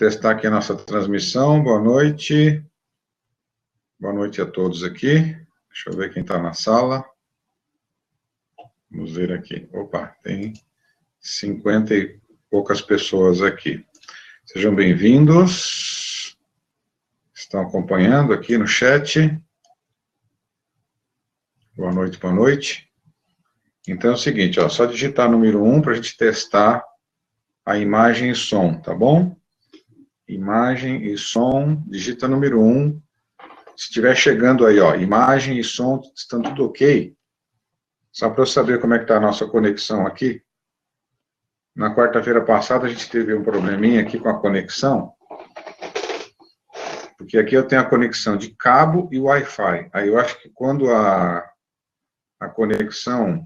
testar aqui a nossa transmissão. Boa noite. Boa noite a todos aqui. Deixa eu ver quem está na sala. Vamos ver aqui. Opa, tem 50 e poucas pessoas aqui. Sejam bem-vindos. Estão acompanhando aqui no chat. Boa noite, boa noite. Então é o seguinte, ó, só digitar número 1 para a gente testar a imagem e som, tá bom? Imagem e som, digita número 1. Se estiver chegando aí, ó, imagem e som, estão tudo ok? Só para eu saber como é que está a nossa conexão aqui. Na quarta-feira passada a gente teve um probleminha aqui com a conexão. Porque aqui eu tenho a conexão de cabo e Wi-Fi. Aí eu acho que quando a conexão,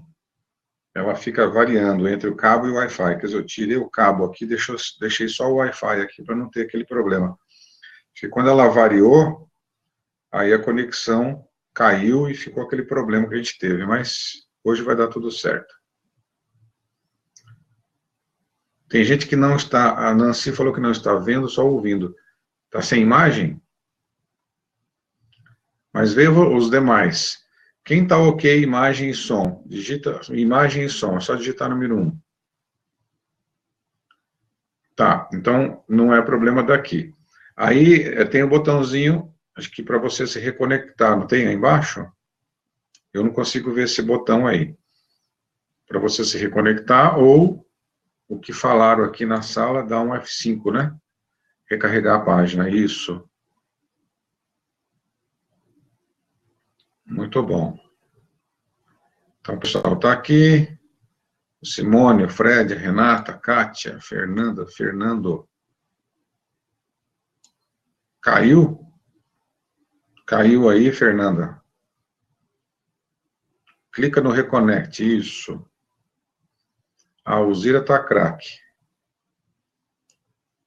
ela fica variando entre o cabo e o Wi-Fi. Quer dizer, eu tirei o cabo aqui, deixei só o Wi-Fi aqui para não ter aquele problema. Porque quando ela variou, aí a conexão caiu e ficou aquele problema que a gente teve. Mas hoje vai dar tudo certo. Tem gente que não está... A Nancy falou que não está vendo, só ouvindo. Está sem imagem? Mas veja os demais. Quem está ok, imagem e som? Digita imagem e som, é só digitar número 1. Tá, então não é problema daqui. Aí tem o botãozinho, acho que para você se reconectar, não tem aí embaixo? Eu não consigo ver esse botão aí. Para você se reconectar, ou o que falaram aqui na sala, dá um F5, né? Recarregar a página, isso. Muito bom. Então, o pessoal está aqui. O Simone, o Fred, a Renata, a Kátia, a Fernanda, Fernando. Caiu? Caiu aí, Fernanda? Clica no Reconnect, isso. A Alzira está craque.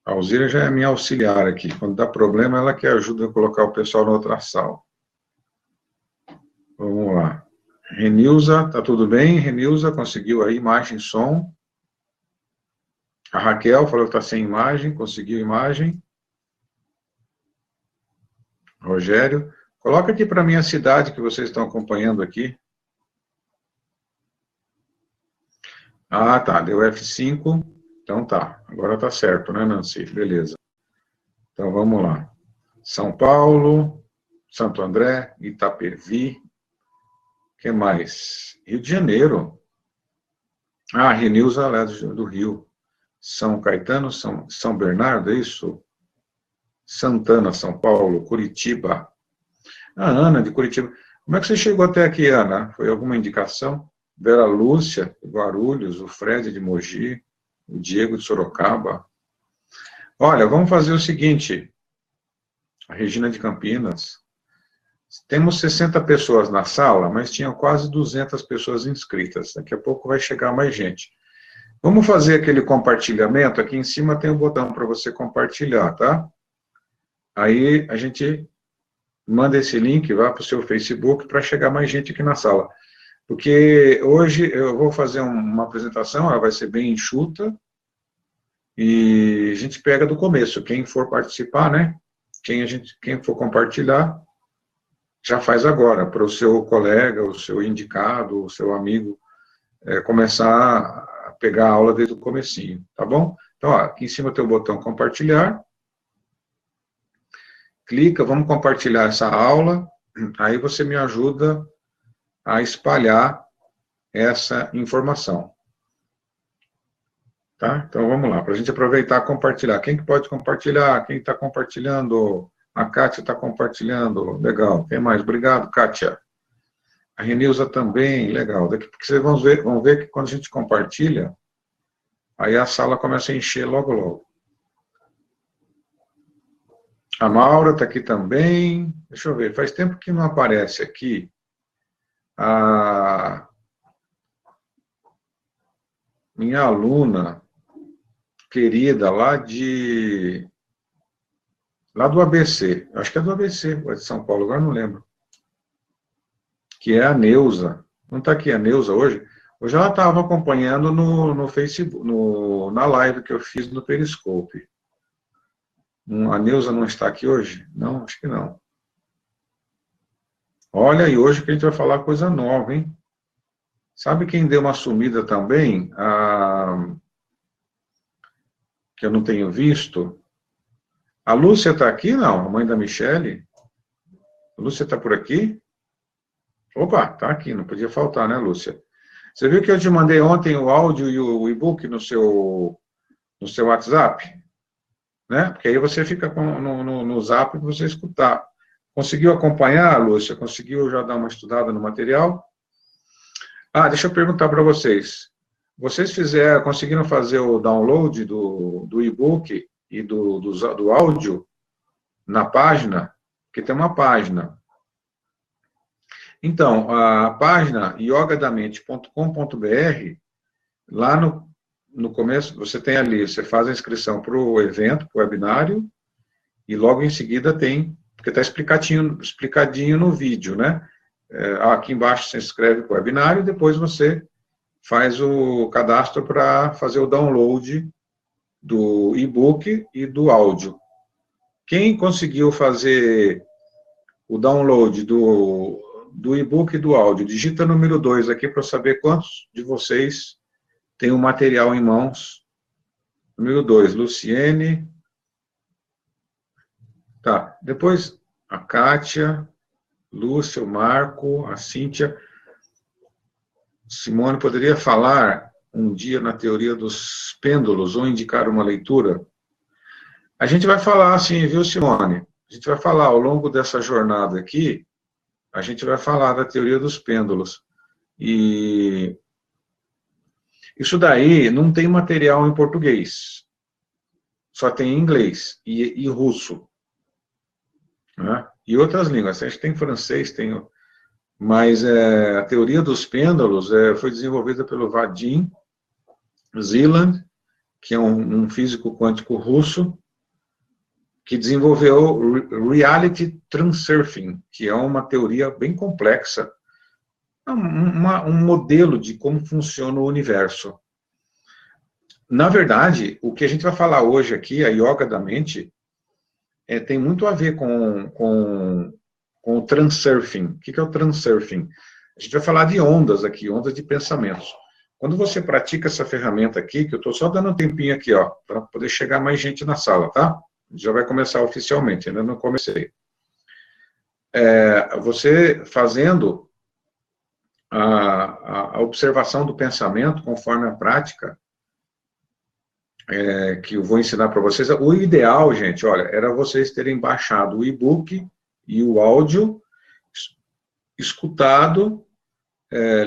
A Alzira já é minha auxiliar aqui. Quando dá problema, ela que ajuda a colocar o pessoal na outra sala. Vamos lá. Renilza, tá tudo bem? Renilza, conseguiu aí imagem e som. A Raquel falou que está sem imagem, conseguiu imagem. Rogério, coloca aqui para mim a cidade que vocês estão acompanhando aqui. Ah, tá, deu F5. Então tá, agora tá certo, né, Nancy? Beleza. Então vamos lá. São Paulo, Santo André, Itapevi. O que mais? Rio de Janeiro. Ah, Renilza, lá do Rio. São Caetano, São Bernardo, é isso? Santana, São Paulo, Curitiba. A Ana, de Curitiba. Como é que você chegou até aqui, Ana? Foi alguma indicação? Vera Lúcia, de Guarulhos, o Fred, de Mogi, o Diego, de Sorocaba. Olha, vamos fazer o seguinte. A Regina, de Campinas. Temos 60 pessoas na sala, mas tinham quase 200 pessoas inscritas. Daqui a pouco vai chegar mais gente. Vamos fazer aquele compartilhamento. Aqui em cima tem um botão para você compartilhar, tá? Aí a gente manda esse link, vá para o seu Facebook para chegar mais gente aqui na sala. Porque hoje eu vou fazer uma apresentação, ela vai ser bem enxuta, e a gente pega do começo. Quem for participar, né? Quem for compartilhar, já faz agora, para o seu colega, o seu indicado, o seu amigo, começar a pegar a aula desde o comecinho, tá bom? Então, ó, aqui em cima tem o botão compartilhar. Clica, vamos compartilhar essa aula, aí você me ajuda a espalhar essa informação. Tá? Então, vamos lá, para a gente aproveitar e compartilhar. Quem que pode compartilhar? Quem está compartilhando? A Kátia está compartilhando. Legal. Quem mais? Obrigado, Kátia. A Renilza também. Legal. Daqui porque vocês vão ver que quando a gente compartilha, aí a sala começa a encher logo, logo. A Maura está aqui também. Deixa eu ver. Faz tempo que não aparece aqui a minha aluna querida lá do ABC, acho que é do ABC, ou é de São Paulo, agora não lembro, que é a Neuza. Não está aqui a Neuza hoje? Hoje ela estava acompanhando no Facebook, na live que eu fiz no Periscope. A Neuza não está aqui hoje? Não, acho que não. Olha, e hoje que a gente vai falar coisa nova, hein? Sabe quem deu uma sumida também? Que eu não tenho visto? A Lúcia está aqui, não? A mãe da Michele? A Lúcia está por aqui? Opa, está aqui, não podia faltar, né, Lúcia? Você viu que eu te mandei ontem o áudio e o e-book no seu WhatsApp? Né? Porque aí você fica no Zap para você escutar. Conseguiu acompanhar, Lúcia? Conseguiu já dar uma estudada no material? Deixa eu perguntar para vocês. Vocês conseguiram fazer o download do e-book e do áudio na página? Porque tem uma página. Então, a página yogadamente.com.br, lá no começo, você tem ali, você faz a inscrição para o evento, para o webinário, e logo em seguida tem, porque está explicadinho no vídeo, né? Aqui embaixo você inscreve para o webinário, e depois você faz o cadastro para fazer o download do e-book e do áudio. Quem conseguiu fazer o download do e-book e do áudio, digita número 2 aqui para saber quantos de vocês têm o material em mãos. Número 2, Luciene. Tá, depois a Kátia, Lúcia, o Marco, a Cíntia. Simone, poderia falar um dia na teoria dos pêndulos ou indicar uma leitura? A gente vai falar assim, viu, Simone? A gente vai falar ao longo dessa jornada aqui, a gente vai falar da teoria dos pêndulos. E isso daí não tem material em português, só tem em inglês e russo, né? E outras línguas. A gente tem francês, mas a teoria dos pêndulos foi desenvolvida pelo Vadim Zeland, que é um físico quântico russo, que desenvolveu Reality Transurfing, que é uma teoria bem complexa, um modelo de como funciona o universo. Na verdade, o que a gente vai falar hoje aqui, a yoga da mente, tem muito a ver com o transurfing. O que é o transurfing? A gente vai falar de ondas aqui, ondas de pensamentos. Quando você pratica essa ferramenta aqui, que eu estou só dando um tempinho aqui, ó, para poder chegar mais gente na sala, tá? Já vai começar oficialmente, ainda não comecei. Você fazendo a observação do pensamento conforme a prática, que eu vou ensinar para vocês. O ideal, gente, olha, era vocês terem baixado o e-book e o áudio, escutado,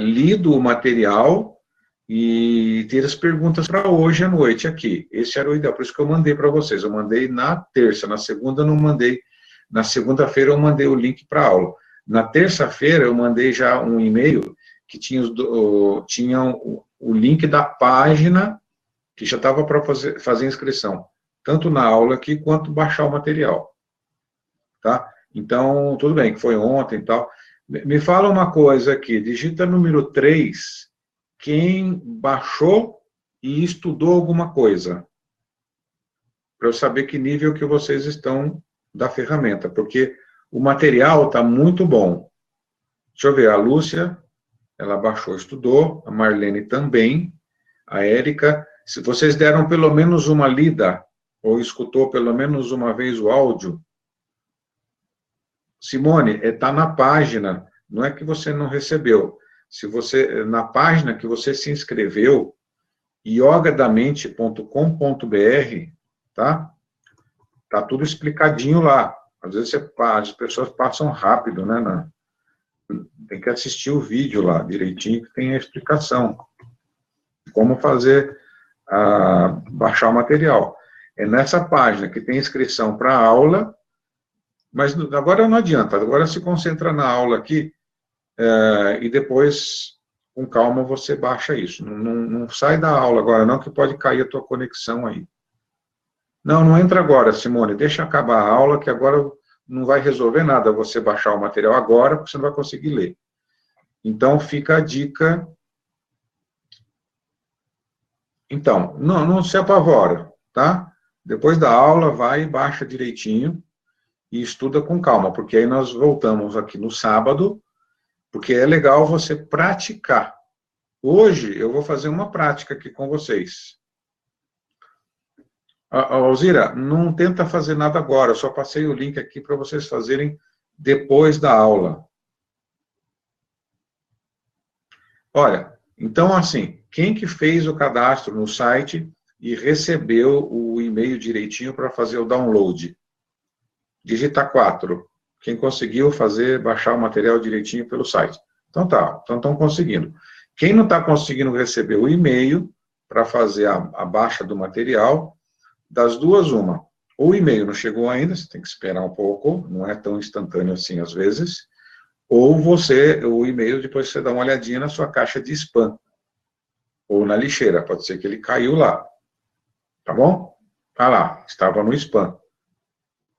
lido o material e ter as perguntas para hoje à noite aqui. Esse era o ideal, por isso que eu mandei para vocês. Eu mandei na terça, na segunda não mandei. Na segunda-feira eu mandei o link para a aula. Na terça-feira eu mandei já um e-mail que tinha o link da página que já estava para fazer inscrição, tanto na aula aqui, quanto baixar o material. Tá? Então, tudo bem, que foi ontem e tal. Me fala uma coisa aqui, digita número 3, quem baixou e estudou alguma coisa, para eu saber que nível que vocês estão da ferramenta, porque o material está muito bom. Deixa eu ver, a Lúcia, ela baixou, estudou, a Marlene também, a Érica. Se vocês deram pelo menos uma lida, ou escutou pelo menos uma vez o áudio, Simone, está na página, não é que você não recebeu. Se você, na página que você se inscreveu, yogadamente.com.br, tá? Tá tudo explicadinho lá. Às vezes as pessoas passam rápido, né? Tem que assistir o vídeo lá direitinho, que tem a explicação. Como fazer, baixar o material. É nessa página que tem inscrição para a aula, mas agora não adianta, agora se concentra na aula aqui, e depois, com calma, você baixa isso. Não sai da aula agora não, que pode cair a tua conexão aí. Não entra agora, Simone, deixa acabar a aula, que agora não vai resolver nada você baixar o material agora, porque você não vai conseguir ler. Então, fica a dica. Então, não se apavora, tá? Depois da aula, vai e baixa direitinho e estuda com calma, porque aí nós voltamos aqui no sábado, porque é legal você praticar. Hoje eu vou fazer uma prática aqui com vocês. Alzira, não tenta fazer nada agora, eu só passei o link aqui para vocês fazerem depois da aula. Olha, então assim, quem que fez o cadastro no site e recebeu o e-mail direitinho para fazer o download? Digita 4. Quem conseguiu fazer, baixar o material direitinho pelo site. Então tá, então estão conseguindo. Quem não está conseguindo receber o e-mail para fazer a baixa do material, das duas, uma. Ou o e-mail não chegou ainda, você tem que esperar um pouco, não é tão instantâneo assim às vezes, ou o e-mail, depois você dá uma olhadinha na sua caixa de spam, ou na lixeira, pode ser que ele caiu lá, tá bom? Tá lá, estava no spam.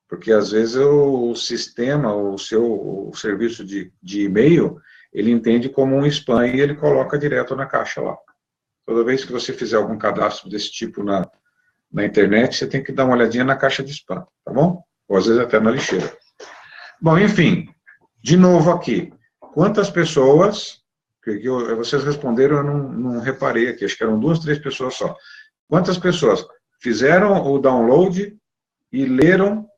Porque às vezes o sistema, o serviço de e-mail, ele entende como um spam e ele coloca direto na caixa lá. Toda vez que você fizer algum cadastro desse tipo na internet, você tem que dar uma olhadinha na caixa de spam, tá bom? Ou às vezes até na lixeira. Bom, enfim, de novo aqui. Quantas pessoas, que vocês responderam, eu não reparei aqui, acho que eram 2, 3 pessoas só. Quantas pessoas fizeram o download e leram,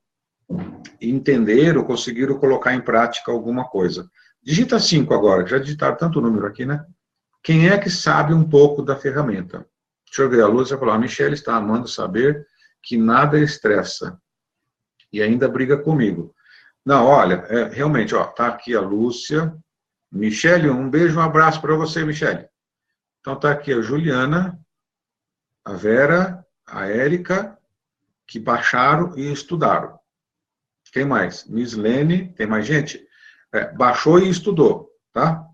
entenderam, conseguiram colocar em prática alguma coisa? Digita 5 agora, já digitaram tanto número aqui, né? Quem é que sabe um pouco da ferramenta? Deixa eu ver, a Lúcia falou, a Michelle está amando saber que nada estressa e ainda briga comigo. Não, olha, realmente, ó, tá aqui a Lúcia. Michelle, um beijo, um abraço para você, Michelle. Então tá aqui a Juliana, a Vera, a Érica, que baixaram e estudaram. Quem mais? Miss Lene, tem mais gente? Baixou e estudou, tá?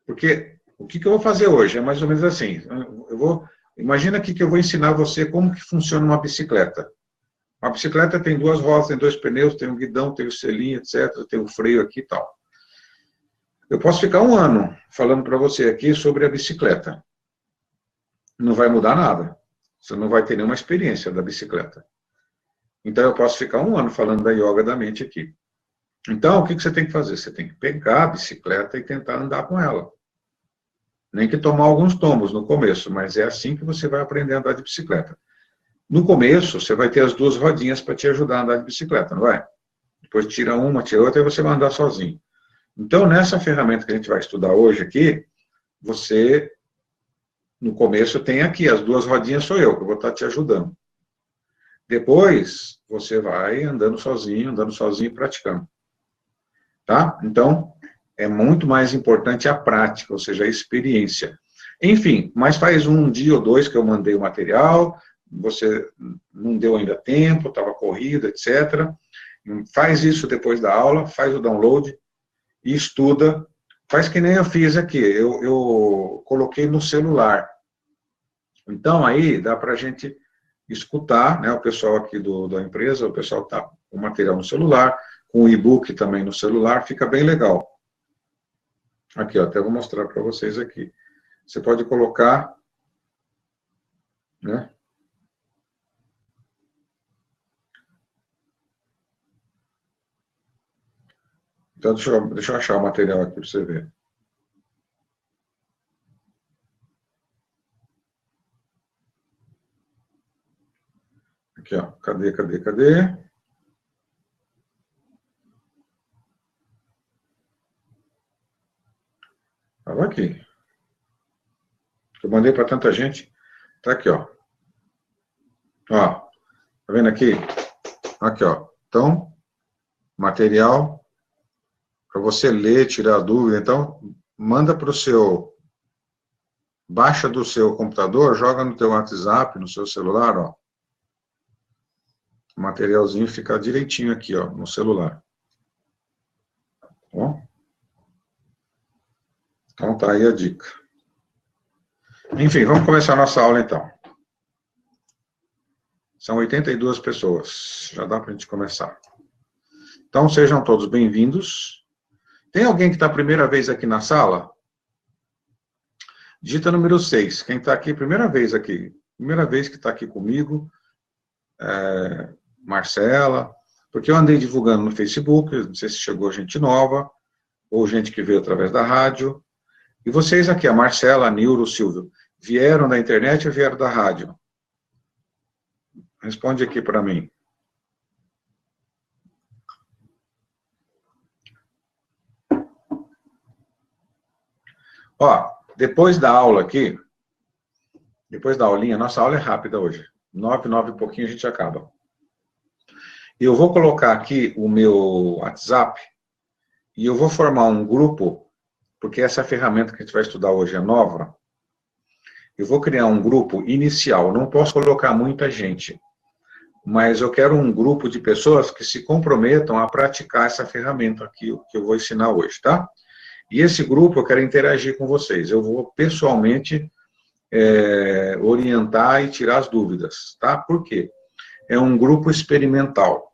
Porque o que eu vou fazer hoje? É mais ou menos assim. Imagina aqui que eu vou ensinar você como que funciona uma bicicleta. Uma bicicleta tem 2 rodas, tem 2 pneus, tem um guidão, tem o selinho, etc., tem o freio aqui e tal. Eu posso ficar 1 ano falando para você aqui sobre a bicicleta. Não vai mudar nada. Você não vai ter nenhuma experiência da bicicleta. Então, eu posso ficar 1 ano falando da yoga da mente aqui. Então, o que você tem que fazer? Você tem que pegar a bicicleta e tentar andar com ela. Nem que tomar alguns tombos no começo, mas é assim que você vai aprender a andar de bicicleta. No começo, você vai ter as 2 rodinhas para te ajudar a andar de bicicleta, não vai? Depois tira uma, tira outra, e você vai andar sozinho. Então, nessa ferramenta que a gente vai estudar hoje aqui, você, no começo, tem aqui, as 2 rodinhas sou eu, que eu vou estar te ajudando. Depois, você vai andando sozinho e praticando. Tá? Então, é muito mais importante a prática, ou seja, a experiência. Enfim, mas faz 1 dia ou 2 que eu mandei o material, você não deu ainda tempo, estava corrido, etc. Faz isso depois da aula, faz o download e estuda. Faz que nem eu fiz aqui, eu coloquei no celular. Então, aí dá para a gente escutar, né, o pessoal aqui da empresa, o pessoal está com o material no celular, com o e-book também no celular, fica bem legal. Aqui, ó, até vou mostrar para vocês aqui. Você pode colocar, né? Então, deixa eu achar o material aqui para você ver. Aqui, ó, cadê? Estava aqui. Eu mandei para tanta gente. Tá aqui, ó. Ó, tá vendo aqui? Aqui, ó. Então, material para você ler, tirar dúvida. Então, manda para o seu... Baixa do seu computador, joga no teu WhatsApp, no seu celular, ó. O materialzinho fica direitinho aqui, ó, no celular. Tá bom? Então, tá aí a dica. Enfim, vamos começar a nossa aula, então. São 82 pessoas. Já dá para a gente começar. Então, sejam todos bem-vindos. Tem alguém que está a primeira vez aqui na sala? Digita número 6. Quem está aqui, primeira vez aqui. Primeira vez que está aqui comigo. Marcela, porque eu andei divulgando no Facebook, não sei se chegou gente nova, ou gente que veio através da rádio. E vocês aqui, a Marcela, a Nildo, o Silvio, vieram da internet ou vieram da rádio? Responde aqui para mim. Ó, depois da aula aqui, depois da aulinha, nossa aula é rápida hoje. 9 e pouquinho a gente acaba. Eu vou colocar aqui o meu WhatsApp e eu vou formar um grupo, porque essa ferramenta que a gente vai estudar hoje é nova. Eu vou criar um grupo inicial, não posso colocar muita gente, mas eu quero um grupo de pessoas que se comprometam a praticar essa ferramenta aqui que eu vou ensinar hoje, tá? E esse grupo eu quero interagir com vocês. Eu vou pessoalmente orientar e tirar as dúvidas, tá? Por quê? É um grupo experimental,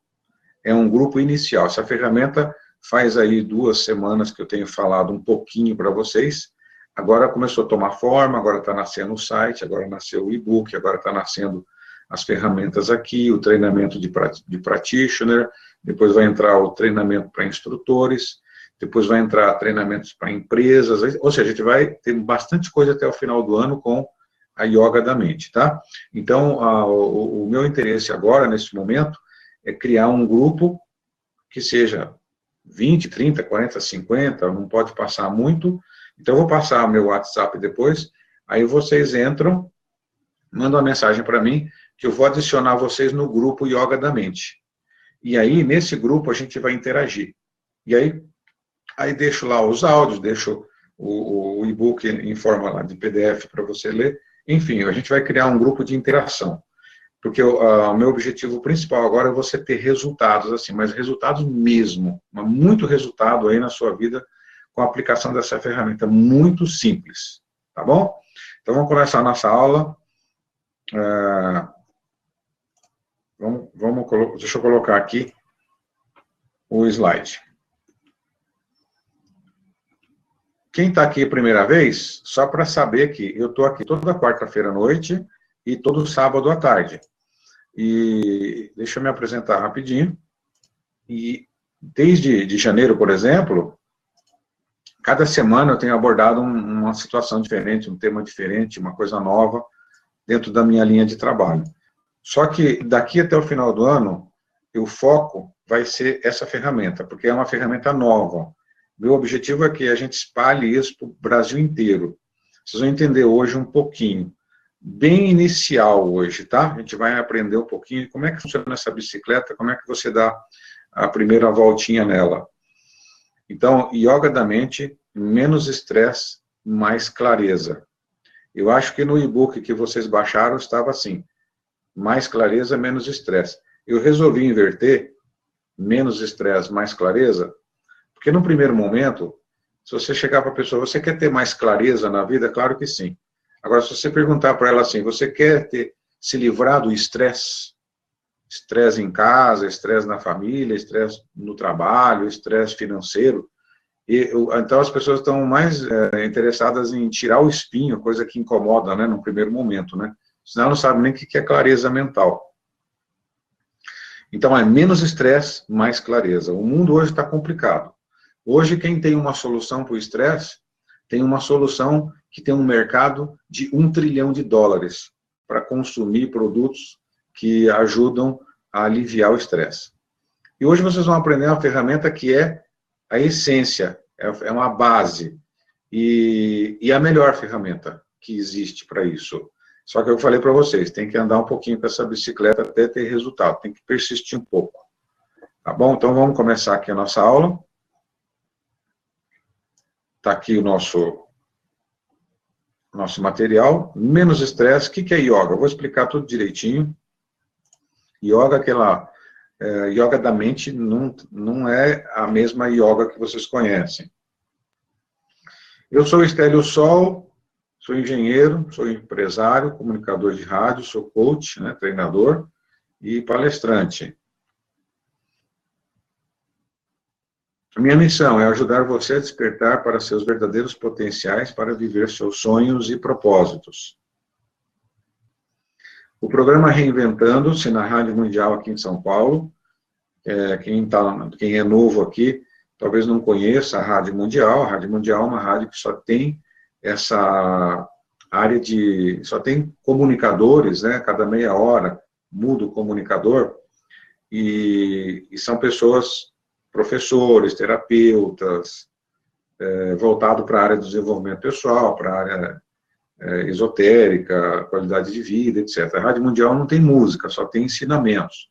é um grupo inicial. Essa ferramenta faz aí 2 semanas que eu tenho falado um pouquinho para vocês. Agora começou a tomar forma, agora está nascendo o site, agora nasceu o e-book, agora está nascendo as ferramentas aqui, o treinamento de practitioner, depois vai entrar o treinamento para instrutores, depois vai entrar treinamentos para empresas, ou seja, a gente vai ter bastante coisa até o final do ano com a yoga da mente, tá? Então, o meu interesse agora, nesse momento, é criar um grupo que seja 20, 30, 40, 50, não pode passar muito. Então, eu vou passar meu WhatsApp depois, aí vocês entram, mandam uma mensagem para mim, que eu vou adicionar vocês no grupo Yoga da Mente. E aí, nesse grupo, a gente vai interagir. E aí deixo lá os áudios, deixo o e-book em forma lá de PDF para você ler. Enfim, a gente vai criar um grupo de interação. Porque o meu objetivo principal agora é você ter resultados, assim, mas resultados mesmo, mas muito resultado aí na sua vida com a aplicação dessa ferramenta, muito simples, tá bom? Então, vamos começar a nossa aula. Deixa eu colocar aqui o slide. Quem está aqui a primeira vez, só para saber que eu estou aqui toda quarta-feira à noite e todo sábado à tarde. E deixa eu me apresentar rapidinho. E desde janeiro, por exemplo, cada semana eu tenho abordado uma situação diferente, um tema diferente, uma coisa nova dentro da minha linha de trabalho. Só que daqui até o final do ano, o foco vai ser essa ferramenta, porque é uma ferramenta nova. Meu objetivo é que a gente espalhe isso para o Brasil inteiro. Vocês vão entender hoje um pouquinho. Bem inicial hoje, tá? A gente vai aprender um pouquinho como é que funciona essa bicicleta, como é que você dá a primeira voltinha nela. Então, yoga da mente, menos estresse, mais clareza. Eu acho que no e-book que vocês baixaram estava assim, mais clareza, menos estresse. Eu resolvi inverter, menos estresse, mais clareza, porque no primeiro momento, se você chegar para a pessoa, você quer ter mais clareza na vida? Claro que sim. Agora, se você perguntar para ela assim, você quer se livrar do estresse? Estresse em casa, estresse na família, estresse no trabalho, estresse financeiro. Então, as pessoas estão mais interessadas em tirar o espinho, coisa que incomoda, né, no primeiro momento, né? Senão não sabe nem o que é clareza mental. Então, é menos estresse, mais clareza. O mundo hoje está complicado. Hoje, quem tem uma solução para o estresse, tem uma solução que tem um mercado de $1 trilhão para consumir produtos que ajudam a aliviar o estresse. E hoje vocês vão aprender uma ferramenta que é a essência, é uma base, e a melhor ferramenta que existe para isso. Só que eu falei para vocês, tem que andar um pouquinho com essa bicicleta até ter resultado, tem que persistir um pouco. Tá bom? Então vamos começar aqui a nossa aula. Está aqui o nosso material. Menos estresse. O que é yoga? Eu vou explicar tudo direitinho. Yoga, yoga da mente não é a mesma yoga que vocês conhecem. Eu sou Estélio Sol, sou engenheiro, sou empresário, comunicador de rádio, sou coach, né, treinador e palestrante. A minha missão é ajudar você a despertar para seus verdadeiros potenciais para viver seus sonhos e propósitos. O programa Reinventando-se na Rádio Mundial aqui em São Paulo. Quem é novo aqui, talvez não conheça a Rádio Mundial. A Rádio Mundial é uma rádio que só tem essa área só tem comunicadores, né? Cada meia hora muda o comunicador, e são pessoas, professores, terapeutas, voltado para a área do desenvolvimento pessoal, para a área esotérica, qualidade de vida, etc. A Rádio Mundial não tem música, só tem ensinamentos.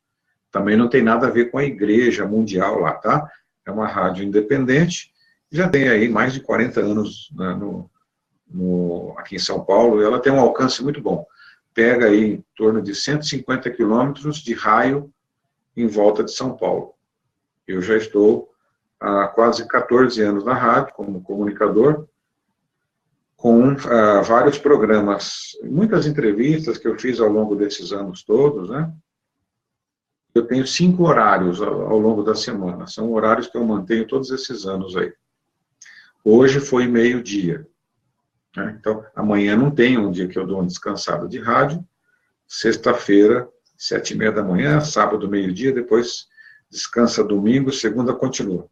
Também não tem nada a ver com a Igreja Mundial lá, tá? É uma rádio independente, já tem aí mais de 40 anos, né, aqui em São Paulo, e ela tem um alcance muito bom. Pega aí em torno de 150 quilômetros de raio em volta de São Paulo. Eu já estou há quase 14 anos na rádio, como comunicador, com vários programas, muitas entrevistas que eu fiz ao longo desses anos todos, né? Eu tenho 5 horários ao longo da semana, são horários que eu mantenho todos esses anos aí. Hoje foi meio-dia, né? Então, amanhã não tem um dia que eu dou uma descansada de rádio, sexta-feira, 7h30 da manhã, sábado, meio-dia, depois descansa domingo, segunda continua.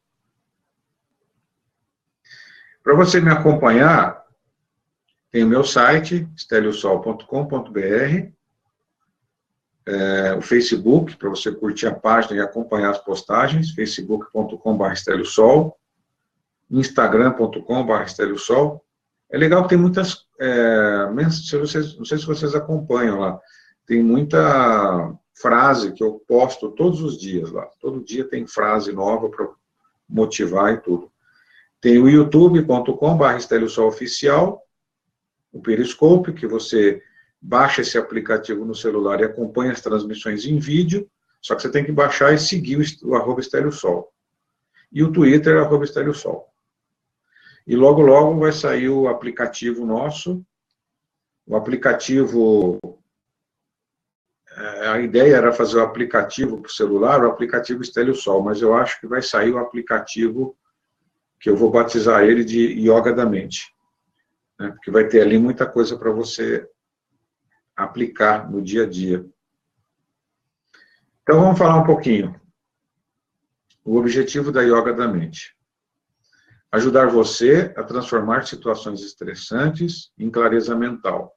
Para você me acompanhar, tem o meu site, esteliosol.com.br, o Facebook, para você curtir a página e acompanhar as postagens, facebook.com/esteliosol, instagram.com/esteliosol. É legal que tem muitas, não sei se vocês acompanham lá, tem muita frase que eu posto todos os dias lá, todo dia tem frase nova para motivar e tudo. Tem o youtube.com/esteliosoloficial, o Periscope, que você baixa esse aplicativo no celular e acompanha as transmissões em vídeo, só que você tem que baixar e seguir o @esteliosol. E o Twitter, @esteliosol. E logo, logo vai sair o aplicativo nosso. O aplicativo, a ideia era fazer o aplicativo para o celular, o aplicativo Esteliosol, mas eu acho que vai sair o aplicativo que eu vou batizar ele de Yoga da Mente, né? Porque vai ter ali muita coisa para você aplicar no dia a dia. Então vamos falar um pouquinho. O objetivo da Yoga da Mente: ajudar você a transformar situações estressantes em clareza mental,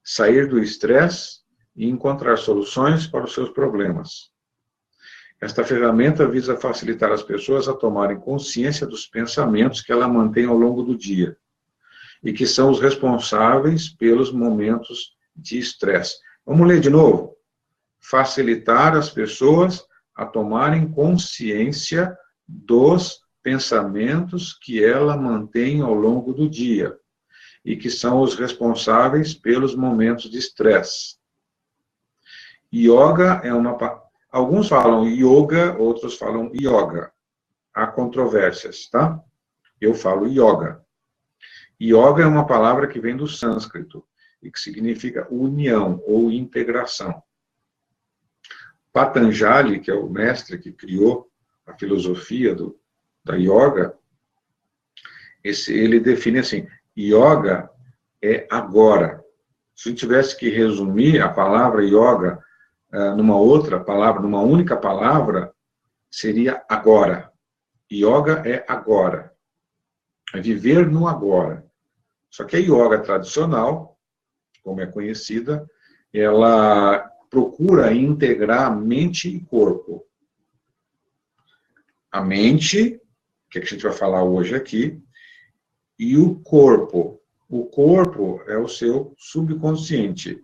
sair do estresse e encontrar soluções para os seus problemas. Esta ferramenta visa facilitar as pessoas a tomarem consciência dos pensamentos que ela mantém ao longo do dia e que são os responsáveis pelos momentos de estresse. Vamos ler de novo. Facilitar as pessoas a tomarem consciência dos pensamentos que ela mantém ao longo do dia e que são os responsáveis pelos momentos de estresse. Yoga é alguns falam yoga, outros falam yoga. Há controvérsias, tá? Eu falo yoga. Yoga é uma palavra que vem do sânscrito e que significa união ou integração. Patanjali, que é o mestre que criou a filosofia da yoga, ele define assim: yoga é agora. Se eu tivesse que resumir a palavra yoga numa outra palavra, numa única palavra, seria agora. Yoga é agora. É viver no agora. Só que a yoga tradicional, como é conhecida, ela procura integrar mente e corpo. A mente, que a gente vai falar hoje aqui, e o corpo. O corpo é o seu subconsciente,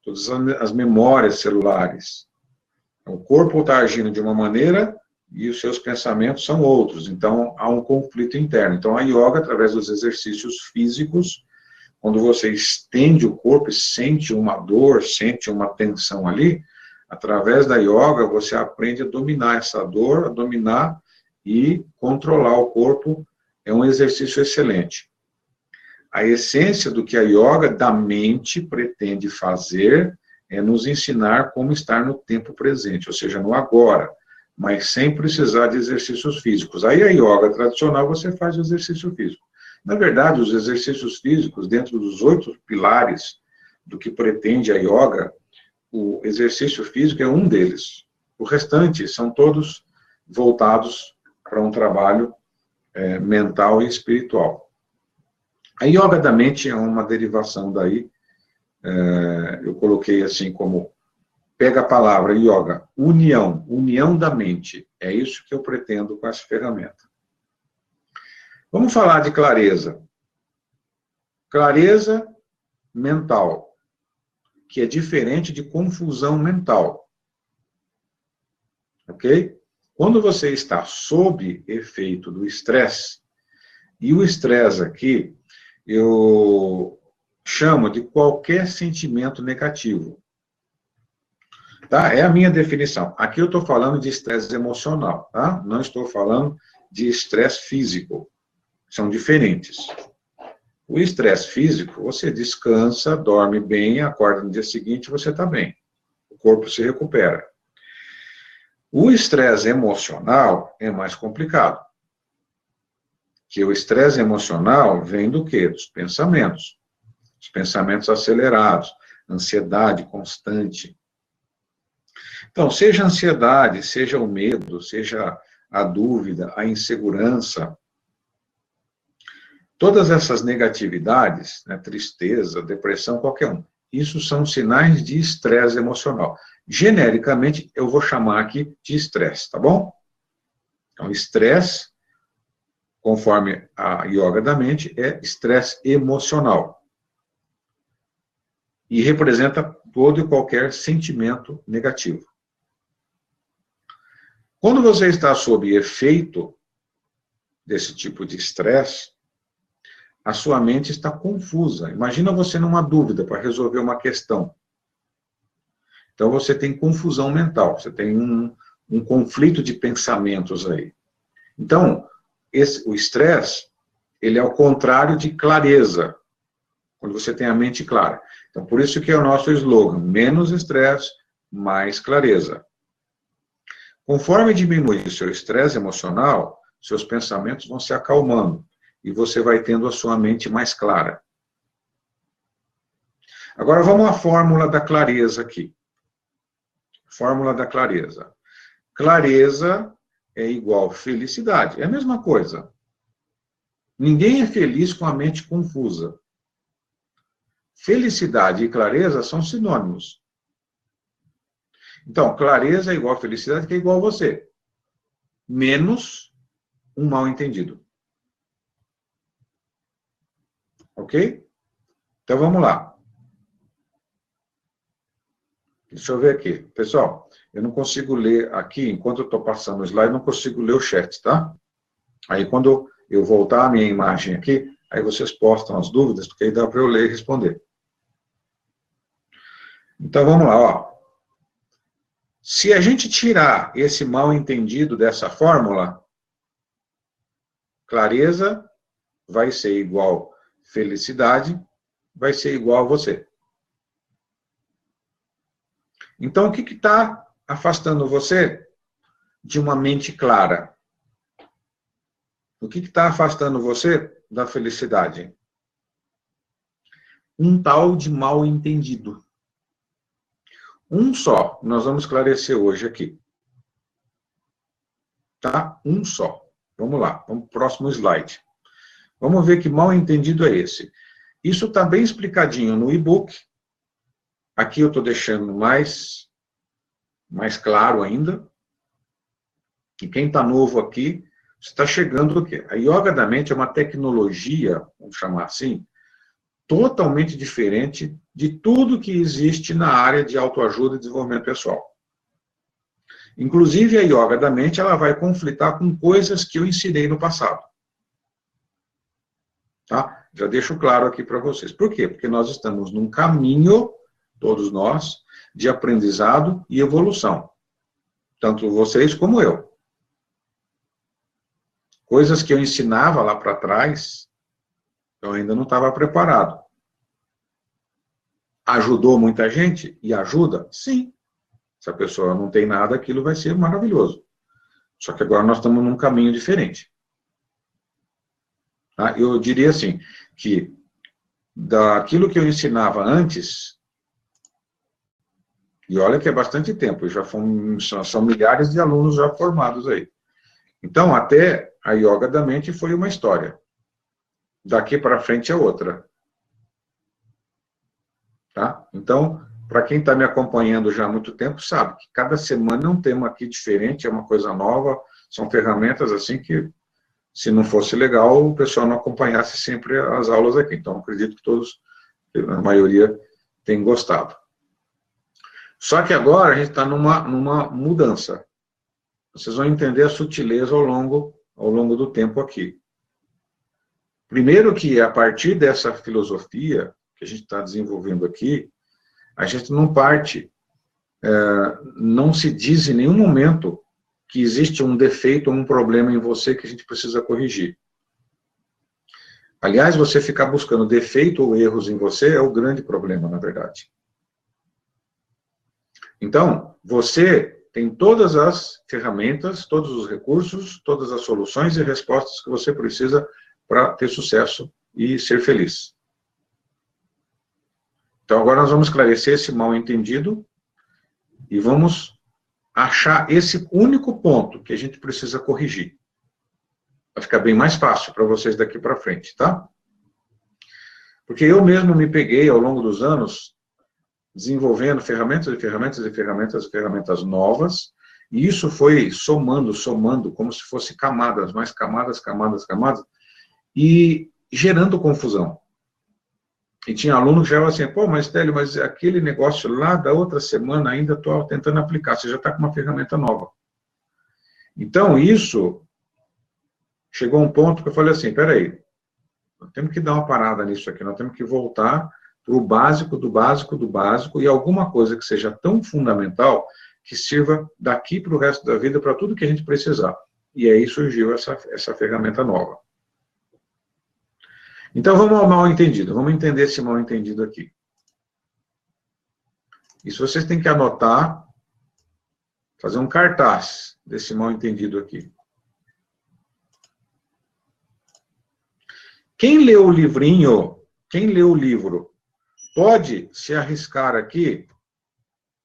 todas as memórias celulares. O corpo está agindo de uma maneira e os seus pensamentos são outros. Então, há um conflito interno. Então, a yoga, através dos exercícios físicos, quando você estende o corpo e sente uma dor, sente uma tensão ali, através da yoga, você aprende a dominar essa dor, a dominar e controlar o corpo. É um exercício excelente. A essência do que a yoga da mente pretende fazer é nos ensinar como estar no tempo presente, ou seja, no agora, mas sem precisar de exercícios físicos. Aí a yoga tradicional você faz o exercício físico. Na verdade, os exercícios físicos, dentro dos 8 pilares do que pretende a yoga, o exercício físico é um deles. O restante são todos voltados para um trabalho mental e espiritual. A yoga da mente é uma derivação daí. Eu coloquei assim como, pega a palavra yoga, união, união da mente. É isso que eu pretendo com essa ferramenta. Vamos falar de clareza. Clareza mental, que é diferente de confusão mental. Ok? Quando você está sob efeito do estresse, e o estresse aqui, eu chamo de qualquer sentimento negativo. Tá? É a minha definição. Aqui eu estou falando de estresse emocional, tá? Não estou falando de estresse físico. São diferentes. O estresse físico, você descansa, dorme bem, acorda no dia seguinte, você está bem. O corpo se recupera. O estresse emocional é mais complicado. Que o estresse emocional vem do quê? Dos pensamentos. Os pensamentos acelerados, ansiedade constante. Então, seja a ansiedade, seja o medo, seja a dúvida, a insegurança, todas essas negatividades, né, tristeza, depressão, qualquer um, isso são sinais de estresse emocional. Genericamente, eu vou chamar aqui de estresse, tá bom? Então, estresse, conforme a yoga da mente, é estresse emocional. E representa todo e qualquer sentimento negativo. Quando você está sob efeito desse tipo de estresse, a sua mente está confusa. Imagina você numa dúvida para resolver uma questão. Então você tem confusão mental, você tem um conflito de pensamentos aí. Então, o estresse, ele é o contrário de clareza, quando você tem a mente clara. Então, por isso que é o nosso slogan, menos estresse, mais clareza. Conforme diminui o seu estresse emocional, seus pensamentos vão se acalmando e você vai tendo a sua mente mais clara. Agora vamos à fórmula da clareza aqui. Fórmula da clareza. Clareza é igual felicidade. É a mesma coisa. Ninguém é feliz com a mente confusa. Felicidade e clareza são sinônimos. Então, clareza é igual a felicidade, que é igual a você. Menos um mal entendido. Ok? Então, vamos lá. Deixa eu ver aqui. Pessoal, eu não consigo ler aqui, enquanto eu estou passando o slide, não consigo ler o chat, tá? Aí, quando eu voltar a minha imagem aqui, aí vocês postam as dúvidas, porque aí dá para eu ler e responder. Então, vamos lá, ó. Se a gente tirar esse mal entendido dessa fórmula, clareza vai ser igual felicidade, vai ser igual a você. Então, o que está afastando você de uma mente clara? O que está afastando você da felicidade? Um tal de mal entendido. Um só, nós vamos esclarecer hoje aqui. Tá? Um só. Vamos lá, vamos para o próximo slide. Vamos ver que mal entendido é esse. Isso está bem explicadinho no e-book. Aqui eu estou deixando mais claro ainda. E quem está novo aqui, está chegando o quê? A yoga da mente é uma tecnologia, vamos chamar assim, totalmente diferente de tudo que existe na área de autoajuda e desenvolvimento pessoal. Inclusive, a yoga da mente, ela vai conflitar com coisas que eu ensinei no passado. Tá? Já deixo claro aqui para vocês. Por quê? Porque nós estamos num caminho, todos nós, de aprendizado e evolução. Tanto vocês como eu. Coisas que eu ensinava lá para trás, eu ainda não estava preparado. Ajudou muita gente? E ajuda? Sim. Se a pessoa não tem nada, aquilo vai ser maravilhoso. Só que agora nós estamos num caminho diferente. Tá? Eu diria assim, que daquilo que eu ensinava antes, E olha que é bastante tempo, são milhares de alunos já formados aí. Então, até a yoga da mente foi uma história. Daqui para frente é outra. Tá? Então, para quem está me acompanhando já há muito tempo, sabe que cada semana é um tema aqui diferente, é uma coisa nova, são ferramentas assim que, se não fosse legal, o pessoal não acompanhasse sempre as aulas aqui. Então, acredito que todos, a maioria, tem gostado. Só que agora a gente está numa mudança. Vocês vão entender a sutileza ao longo do tempo aqui. Primeiro que, a partir dessa filosofia que a gente está desenvolvendo aqui, a gente não parte, não se diz em nenhum momento que existe um defeito ou um problema em você que a gente precisa corrigir. Aliás, você ficar buscando defeito ou erros em você é o grande problema, na verdade. Então, você tem todas as ferramentas, todos os recursos, todas as soluções e respostas que você precisa para ter sucesso e ser feliz. Então, agora nós vamos esclarecer esse mal-entendido e vamos achar esse único ponto que a gente precisa corrigir. Vai ficar bem mais fácil para vocês daqui para frente, tá? Porque eu mesmo me peguei, ao longo dos anos, desenvolvendo ferramentas e ferramentas e ferramentas e ferramentas novas, e isso foi somando, como se fosse camadas, mais camadas, e gerando confusão. E tinha aluno que já falava assim, pô, mas Télio, mas aquele negócio lá da outra semana ainda estou tentando aplicar, você já está com uma ferramenta nova. Então, isso chegou a um ponto que eu falei assim, peraí, nós temos que dar uma parada nisso aqui, nós temos que voltar para o básico do básico do básico e alguma coisa que seja tão fundamental que sirva daqui para o resto da vida, para tudo que a gente precisar. E aí surgiu essa ferramenta nova. Então, vamos ao mal-entendido. Vamos entender esse mal-entendido aqui. Isso vocês têm que anotar, fazer um cartaz desse mal-entendido aqui. Quem leu o livrinho, quem leu o livro, pode se arriscar aqui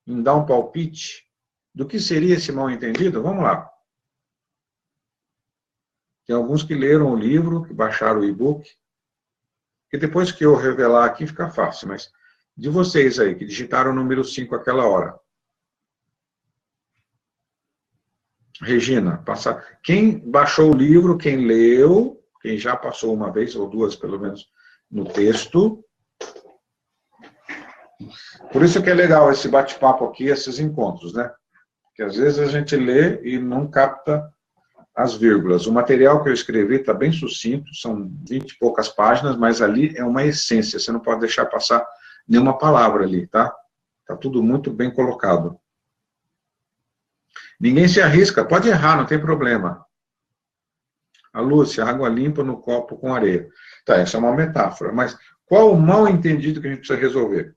em dar um palpite do que seria esse mal-entendido? Vamos lá. Tem alguns que leram o livro, que baixaram o e-book, que depois que eu revelar aqui fica fácil, mas de vocês aí, que digitaram o número 5 àquela hora. Regina, quem baixou o livro, quem leu, quem já passou uma vez, ou duas pelo menos, no texto. Por isso que é legal esse bate-papo aqui, esses encontros, né? Porque às vezes a gente lê e não capta as vírgulas. O material que eu escrevi está bem sucinto, são 20 e poucas páginas, mas ali é uma essência, você não pode deixar passar nenhuma palavra ali, tá? Está tudo muito bem colocado. Ninguém se arrisca, pode errar, não tem problema. A Lúcia, água limpa no copo com areia. Tá, essa é uma metáfora, mas qual o mal-entendido que a gente precisa resolver?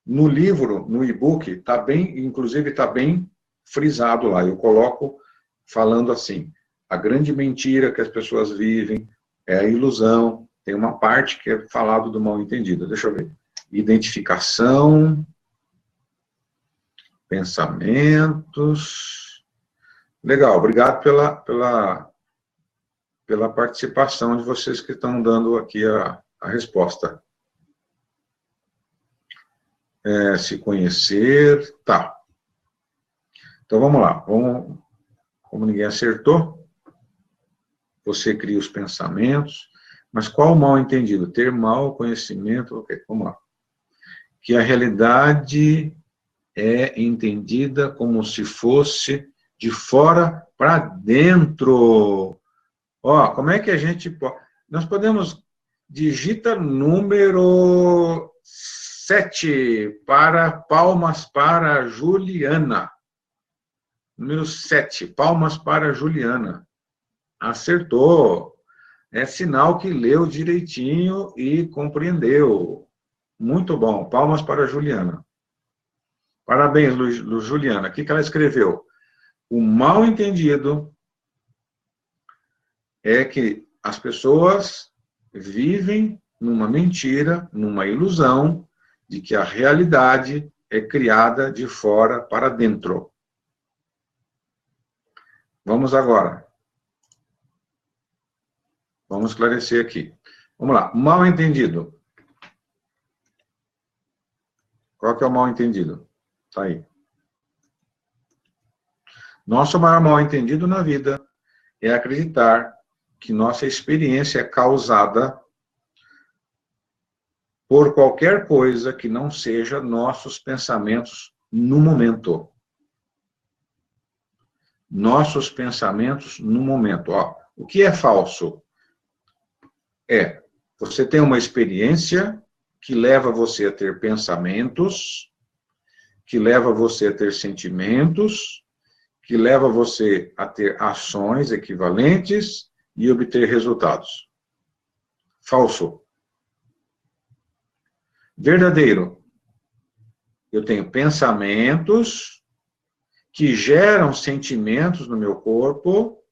No livro, no e-book, tá bem, inclusive está bem frisado lá, eu coloco falando assim, a grande mentira que as pessoas vivem é a ilusão, tem uma parte que é falado do mal-entendido, deixa eu ver. Identificação, pensamentos. Legal, obrigado pela participação de vocês que estão dando aqui a resposta. Se conhecer, tá. Então vamos lá, como ninguém acertou, você cria os pensamentos, mas qual o mal entendido? Ter mal conhecimento, ok, vamos lá. Que a realidade é entendida como se fosse de fora para dentro. Ó, como é que a gente pode... Nós podemos... Digita número 7 para palmas para Juliana. Número 7, palmas para Juliana. Acertou. É sinal que leu direitinho e compreendeu. Muito bom. Palmas para Juliana. Parabéns, Juliana. O que ela escreveu? O mal-entendido é que as pessoas vivem numa mentira, numa ilusão, de que a realidade é criada de fora para dentro. Vamos agora. Vamos esclarecer aqui. Vamos lá. Mal entendido. Qual que é o mal entendido? Tá aí. Nosso maior mal entendido na vida é acreditar que nossa experiência é causada por qualquer coisa que não seja nossos pensamentos no momento. Nossos pensamentos no momento. Ó, o que é falso? Você tem uma experiência que leva você a ter pensamentos, que leva você a ter sentimentos, que leva você a ter ações equivalentes e obter resultados. Falso. Verdadeiro. Eu tenho pensamentos que geram sentimentos no meu corpo.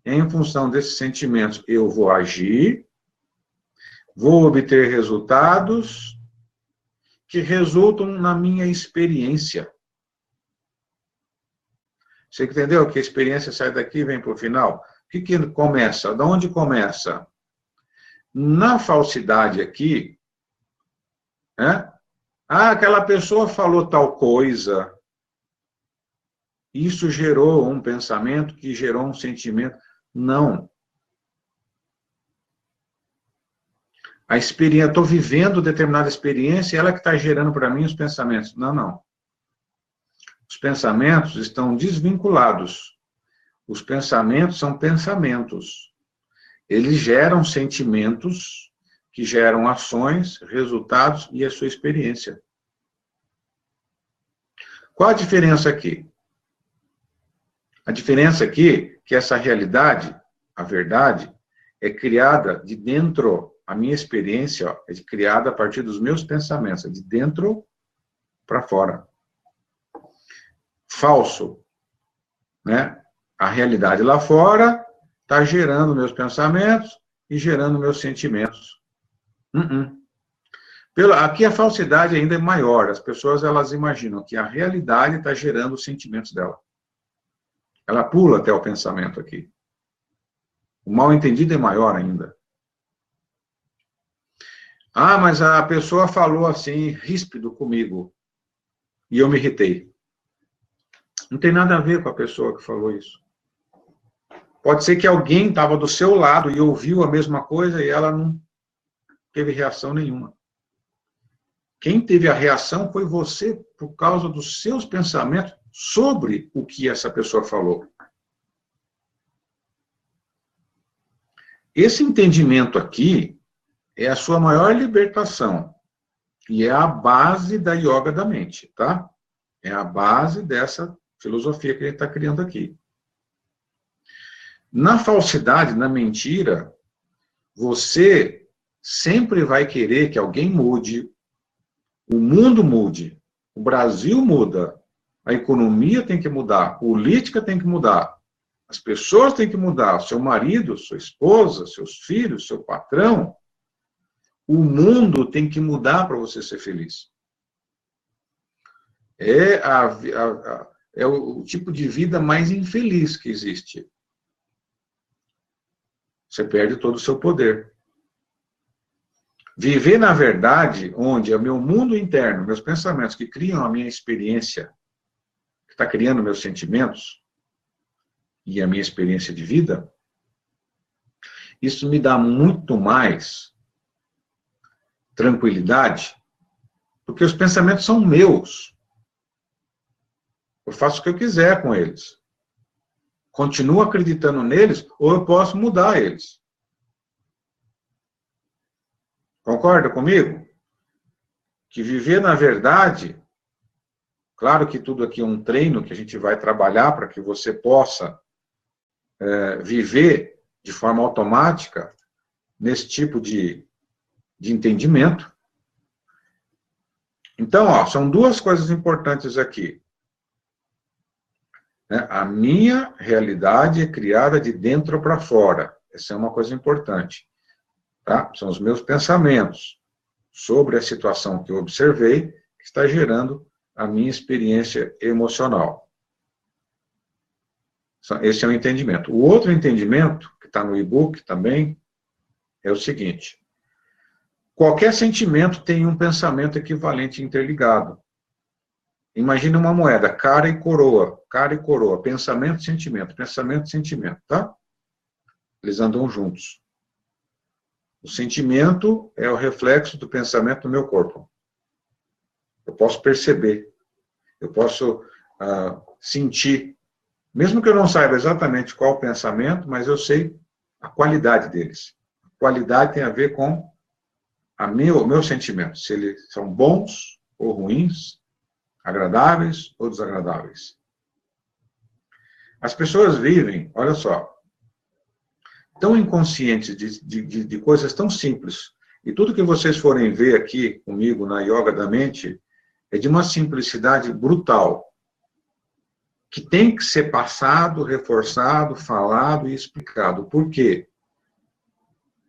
Em função desses sentimentos, eu vou agir, vou obter resultados que resultam na minha experiência. Você entendeu que a experiência sai daqui e vem para o final? O que começa? De onde começa? Na falsidade aqui, né? Aquela pessoa falou tal coisa. Isso gerou um pensamento que gerou um sentimento. Não. A experiência, estou vivendo determinada experiência, ela que está gerando para mim os pensamentos. Não, não. Os pensamentos estão desvinculados. Os pensamentos são pensamentos. Eles geram sentimentos que geram ações, resultados e a sua experiência. Qual a diferença aqui? A diferença aqui é que essa realidade, a verdade, é criada de dentro. A minha experiência é criada a partir dos meus pensamentos, é de dentro para fora. Falso, né? A realidade lá fora está gerando meus pensamentos e gerando meus sentimentos. Aqui a falsidade ainda é maior. As pessoas elas imaginam que a realidade está gerando os sentimentos dela. Ela pula até o pensamento aqui. O mal entendido é maior ainda. Mas a pessoa falou assim, ríspido comigo, e eu me irritei. Não tem nada a ver com a pessoa que falou isso. Pode ser que alguém estava do seu lado e ouviu a mesma coisa e ela não teve reação nenhuma. Quem teve a reação foi você por causa dos seus pensamentos sobre o que essa pessoa falou. Esse entendimento aqui é a sua maior libertação. E é a base da yoga da mente, tá? É a base dessa filosofia que a gente está criando aqui. Na falsidade, na mentira, você sempre vai querer que alguém mude, o mundo mude, o Brasil muda, a economia tem que mudar, a política tem que mudar, as pessoas têm que mudar, seu marido, sua esposa, seus filhos, seu patrão. O mundo tem que mudar para você ser feliz. É o tipo de vida mais infeliz que existe. Você perde todo o seu poder. Viver na verdade, onde é o meu mundo interno, meus pensamentos que criam a minha experiência, que está criando meus sentimentos e a minha experiência de vida, isso me dá muito mais tranquilidade, porque os pensamentos são meus. Eu faço o que eu quiser com eles. Continuo acreditando neles, ou eu posso mudar eles. Concorda comigo? Que viver na verdade, claro que tudo aqui é um treino que a gente vai trabalhar para que você possa viver de forma automática nesse tipo de entendimento. Então, são duas coisas importantes aqui. A minha realidade é criada de dentro para fora. Essa é uma coisa importante. Tá? São os meus pensamentos sobre a situação que eu observei, que está gerando a minha experiência emocional. Esse é o entendimento. O outro entendimento, que está no e-book também, é o seguinte: qualquer sentimento tem um pensamento equivalente interligado. Imagine uma moeda, cara e coroa, pensamento e sentimento, tá? Eles andam juntos. O sentimento é o reflexo do pensamento no meu corpo. Eu posso perceber, eu posso sentir, mesmo que eu não saiba exatamente qual o pensamento, mas eu sei a qualidade deles. A qualidade tem a ver com o meu sentimento, se eles são bons ou ruins, agradáveis ou desagradáveis. As pessoas vivem, olha só, tão inconscientes de coisas tão simples. E tudo que vocês forem ver aqui comigo na Yoga da Mente é de uma simplicidade brutal, que tem que ser passado, reforçado, falado e explicado. Por quê?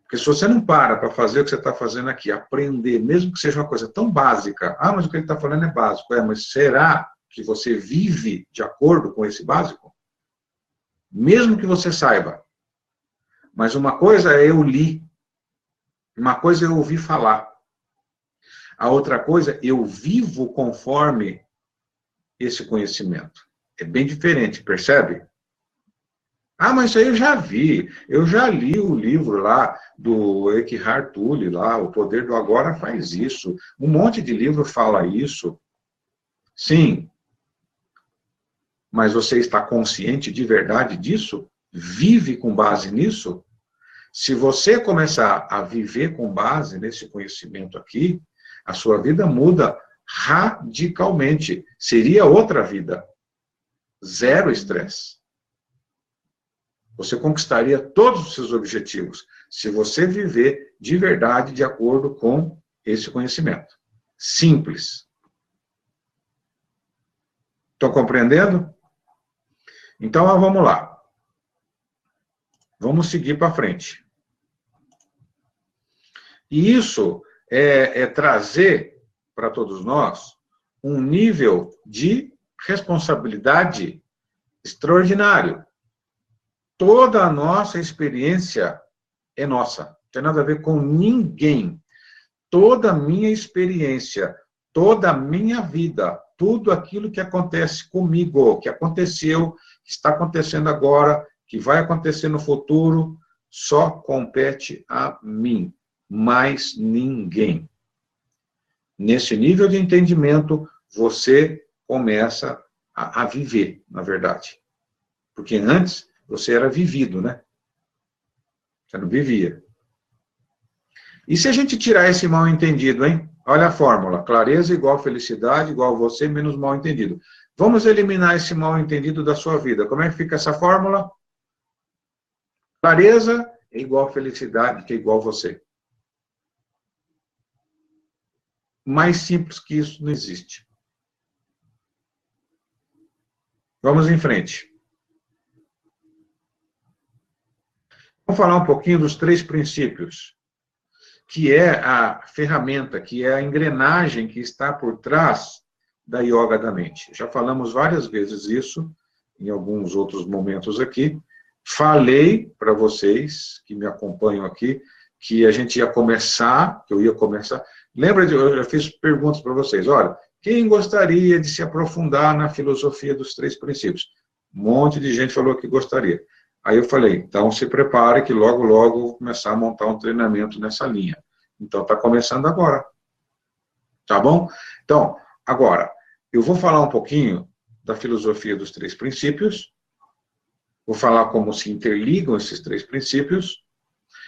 Porque se você não para fazer o que você está fazendo aqui, aprender, mesmo que seja uma coisa tão básica, mas o que ele está falando é básico. Mas será que você vive de acordo com esse básico? Mesmo que você saiba. Mas uma coisa é eu li, uma coisa é eu ouvi falar. A outra coisa, eu vivo conforme esse conhecimento. É bem diferente, percebe? Mas isso aí eu já vi. Eu já li o livro lá do Eckhart Tolle, lá, O Poder do Agora faz isso. Um monte de livro fala isso. Sim. Mas você está consciente de verdade disso? Vive com base nisso? Se você começar a viver com base nesse conhecimento aqui, a sua vida muda radicalmente. Seria outra vida. Zero estresse. Você conquistaria todos os seus objetivos se você viver de verdade de acordo com esse conhecimento. Simples. Estão compreendendo? Então, vamos lá. Vamos seguir para frente. E isso é trazer para todos nós um nível de responsabilidade extraordinário. Toda a nossa experiência é nossa. Não tem nada a ver com ninguém. Toda a minha experiência, toda a minha vida, tudo aquilo que acontece comigo, que aconteceu, que está acontecendo agora, que vai acontecer no futuro, só compete a mim, mais ninguém. Nesse nível de entendimento, você começa a viver, na verdade. Porque antes você era vivido, né? Você não vivia. E se a gente tirar esse mal-entendido, hein? Olha a fórmula. Clareza igual felicidade igual você menos mal-entendido. Vamos eliminar esse mal-entendido da sua vida. Como é que fica essa fórmula? Clareza é igual felicidade, que é igual você. Mais simples que isso não existe. Vamos em frente. Vamos falar um pouquinho dos 3 princípios, que é a ferramenta, que é a engrenagem que está por trás da Yoga da Mente. Já falamos várias vezes isso, em alguns outros momentos aqui. Falei para vocês que me acompanham aqui, que a gente ia começar, que eu ia começar. Lembra, eu já fiz perguntas para vocês. Olha, quem gostaria de se aprofundar na filosofia dos 3 princípios? Um monte de gente falou que gostaria. Aí eu falei, então se prepare que logo, logo eu vou começar a montar um treinamento nessa linha. Então está começando agora. Tá bom? Então, agora, eu vou falar um pouquinho da filosofia dos 3 princípios, vou falar como se interligam esses 3 princípios,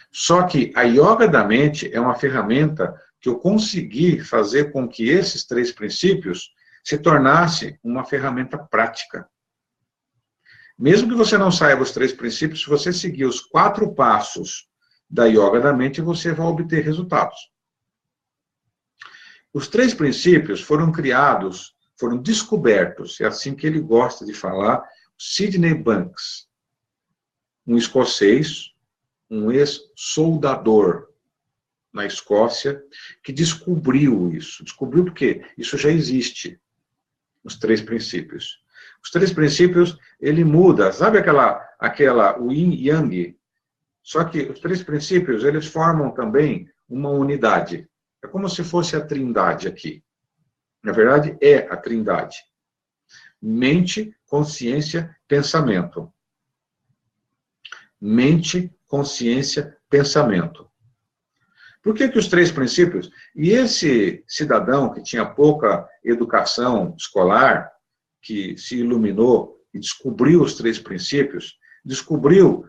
só que a Yoga da Mente é uma ferramenta que eu consegui fazer com que esses 3 princípios se tornassem uma ferramenta prática. Mesmo que você não saiba os 3 princípios, se você seguir os 4 passos da Yoga da Mente, você vai obter resultados. Os 3 princípios foram criados, foram descobertos, é assim que ele gosta de falar, Sydney Banks, um escocês, um ex-soldador. na Escócia, que descobriu isso. Descobriu porque isso já existe, os 3 princípios. Os 3 princípios, ele muda, sabe o yin e yang? Só que os 3 princípios, eles formam também uma unidade. É como se fosse a trindade aqui. Na verdade, é a trindade. Mente, consciência, pensamento. Mente, consciência, pensamento. Por que os 3 princípios? E esse cidadão que tinha pouca educação escolar, que se iluminou e descobriu os 3 princípios, descobriu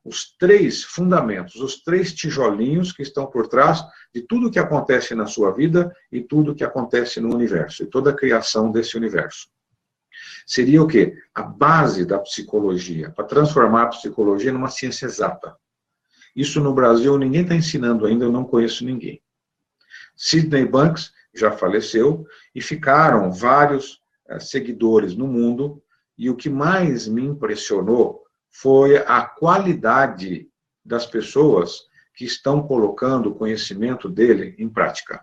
os 3 fundamentos, os 3 tijolinhos que estão por trás de tudo que acontece na sua vida e tudo que acontece no universo, e toda a criação desse universo. Seria o quê? A base da psicologia, para transformar a psicologia numa ciência exata. Isso no Brasil ninguém está ensinando ainda, eu não conheço ninguém. Sydney Banks já faleceu e ficaram vários seguidores no mundo, e o que mais me impressionou foi a qualidade das pessoas que estão colocando o conhecimento dele em prática.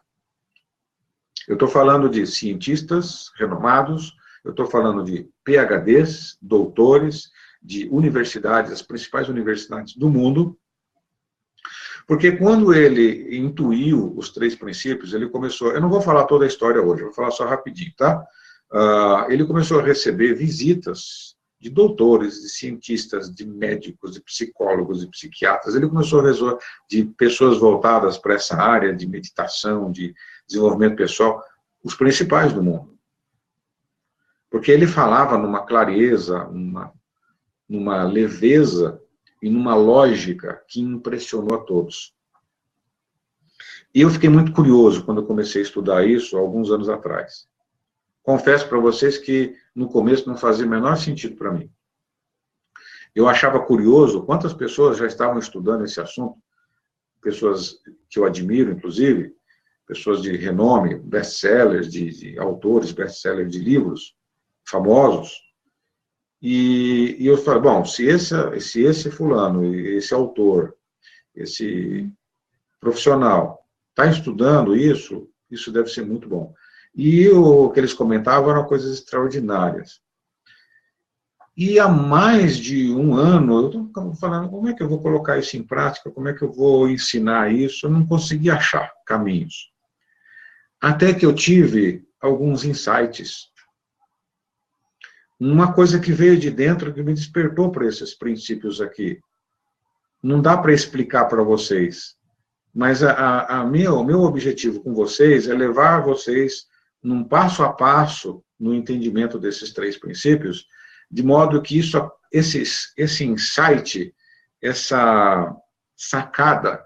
Eu estou falando de cientistas renomados, eu estou falando de PhDs, doutores, de universidades, as principais universidades do mundo, porque quando ele intuiu os 3 princípios, ele começou... Eu não vou falar toda a história hoje, eu vou falar só rapidinho, tá? Ele começou a receber visitas de doutores, de cientistas, de médicos, de psicólogos, de psiquiatras. Ele começou a receber de pessoas voltadas para essa área de meditação, de desenvolvimento pessoal, os principais do mundo. Porque ele falava numa clareza, numa leveza e numa lógica que impressionou a todos. E eu fiquei muito curioso quando eu comecei a estudar isso, alguns anos atrás. Confesso para vocês que no começo não fazia o menor sentido para mim. Eu achava curioso quantas pessoas já estavam estudando esse assunto, pessoas que eu admiro, inclusive, pessoas de renome, best-sellers, de autores, best-sellers de livros famosos. E eu falei, bom, se esse fulano, esse autor, esse profissional está estudando isso, isso deve ser muito bom. E o que eles comentavam eram coisas extraordinárias. E há mais de um ano, eu estou falando, como é que eu vou colocar isso em prática? Como é que eu vou ensinar isso? Eu não consegui achar caminhos. Até que eu tive alguns insights. Uma coisa que veio de dentro que me despertou para esses princípios aqui. Não dá para explicar para vocês, mas o meu objetivo com vocês é levar vocês num passo a passo no entendimento desses 3 princípios, de modo que esse insight, essa sacada,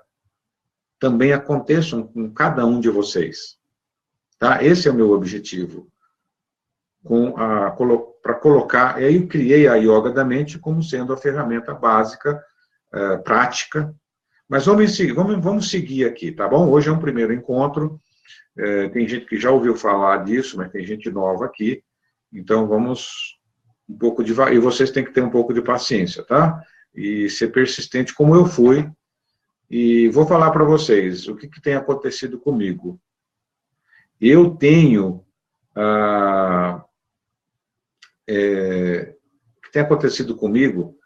também aconteçam com cada um de vocês. Tá? Esse é o meu objetivo. Para colocar, e aí eu criei a Yoga da Mente como sendo a ferramenta básica, prática, mas vamos seguir aqui, tá bom? Hoje é um primeiro encontro, tem gente que já ouviu falar disso, mas tem gente nova aqui, então vamos um pouco devagar, e vocês têm que ter um pouco de paciência, tá? E ser persistente como eu fui, e vou falar para vocês o que tem acontecido comigo. Eu tenho... o que tem acontecido comigo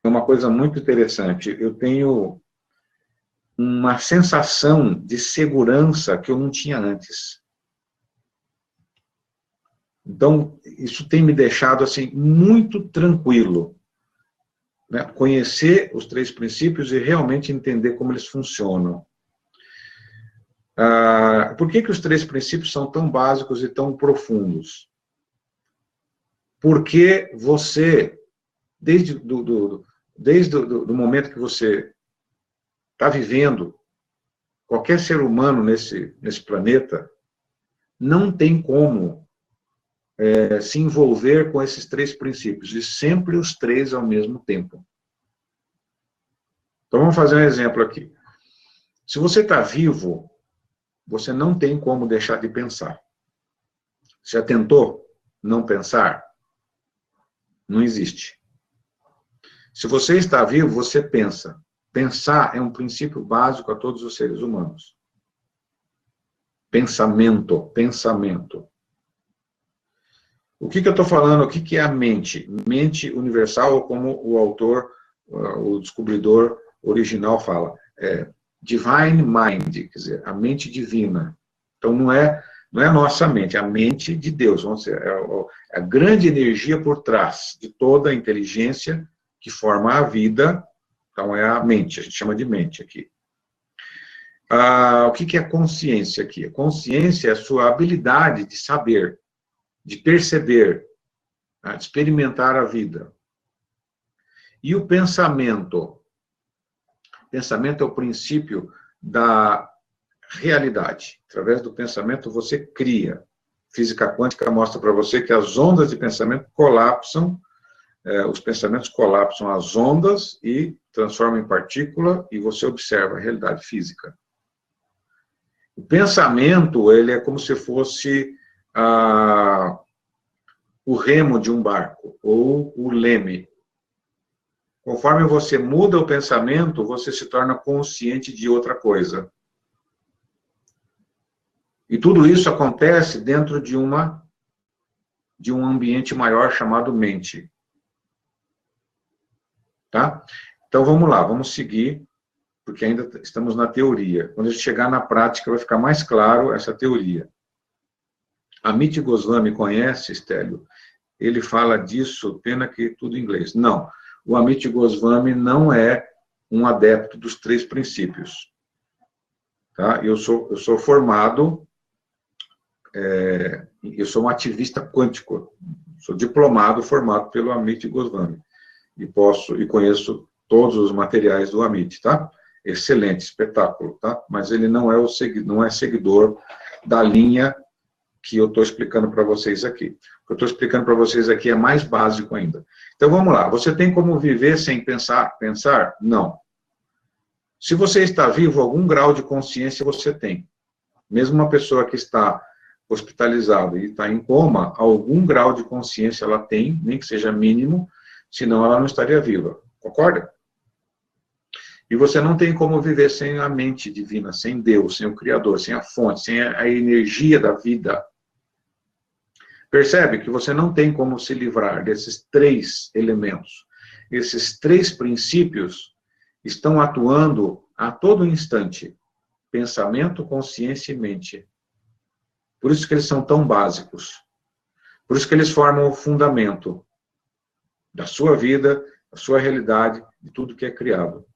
é uma coisa muito interessante. Eu tenho uma sensação de segurança que eu não tinha antes. Então, isso tem me deixado assim muito tranquilo, né? Conhecer os 3 princípios e realmente entender como eles funcionam. Por que os 3 princípios são tão básicos e tão profundos? Porque você, desde o momento que você está vivendo, qualquer ser humano nesse planeta, não tem como se envolver com esses 3 princípios, e sempre os 3 ao mesmo tempo. Então, vamos fazer um exemplo aqui. Se você está vivo, você não tem como deixar de pensar. Já tentou não pensar? Não existe. Se você está vivo, você pensa. Pensar é um princípio básico a todos os seres humanos. Pensamento, pensamento. O que eu estou falando? O que é a mente? Mente universal, ou como o autor, o descobridor original fala, divine mind, quer dizer, a mente divina. Então não é a nossa mente, é a mente de Deus. Vamos dizer, é a grande energia por trás de toda a inteligência que forma a vida. Então é a mente, a gente chama de mente aqui. O que é consciência aqui? A consciência é a sua habilidade de saber, de perceber, de experimentar a vida. E o pensamento? O pensamento é o princípio da realidade. Através do pensamento você cria. Física quântica mostra para você que as ondas de pensamento colapsam, os pensamentos colapsam as ondas e transformam em partícula, e você observa a realidade física. O pensamento, ele é como se fosse o remo de um barco, ou o leme. Conforme você muda o pensamento, você se torna consciente de outra coisa. E tudo isso acontece dentro de um ambiente maior chamado mente. Tá? Então vamos lá, vamos seguir, porque ainda estamos na teoria. Quando a gente chegar na prática, vai ficar mais claro essa teoria. Amit Goswami conhece, Stélio? Ele fala disso, pena que tudo em inglês. Não, o Amit Goswami não é um adepto dos 3 princípios. Tá? Eu sou formado, eu sou um ativista quântico, sou diplomado, formado pelo Amit Goswami. E conheço todos os materiais do Amit, tá? Excelente, espetáculo, tá? Mas ele não é seguidor da linha que eu estou explicando para vocês aqui. O que eu estou explicando para vocês aqui é mais básico ainda. Então, vamos lá. Você tem como viver sem pensar? Pensar? Não. Se você está vivo, algum grau de consciência você tem. Mesmo uma pessoa que está hospitalizada e está em coma, algum grau de consciência ela tem, nem que seja mínimo, senão ela não estaria viva. Concorda? E você não tem como viver sem a mente divina, sem Deus, sem o Criador, sem a fonte, sem a energia da vida. Percebe que você não tem como se livrar desses 3 elementos. Esses 3 princípios estão atuando a todo instante. Pensamento, consciência e mente. Por isso que eles são tão básicos. Por isso que eles formam o fundamento da sua vida, da sua realidade, de tudo que é criado.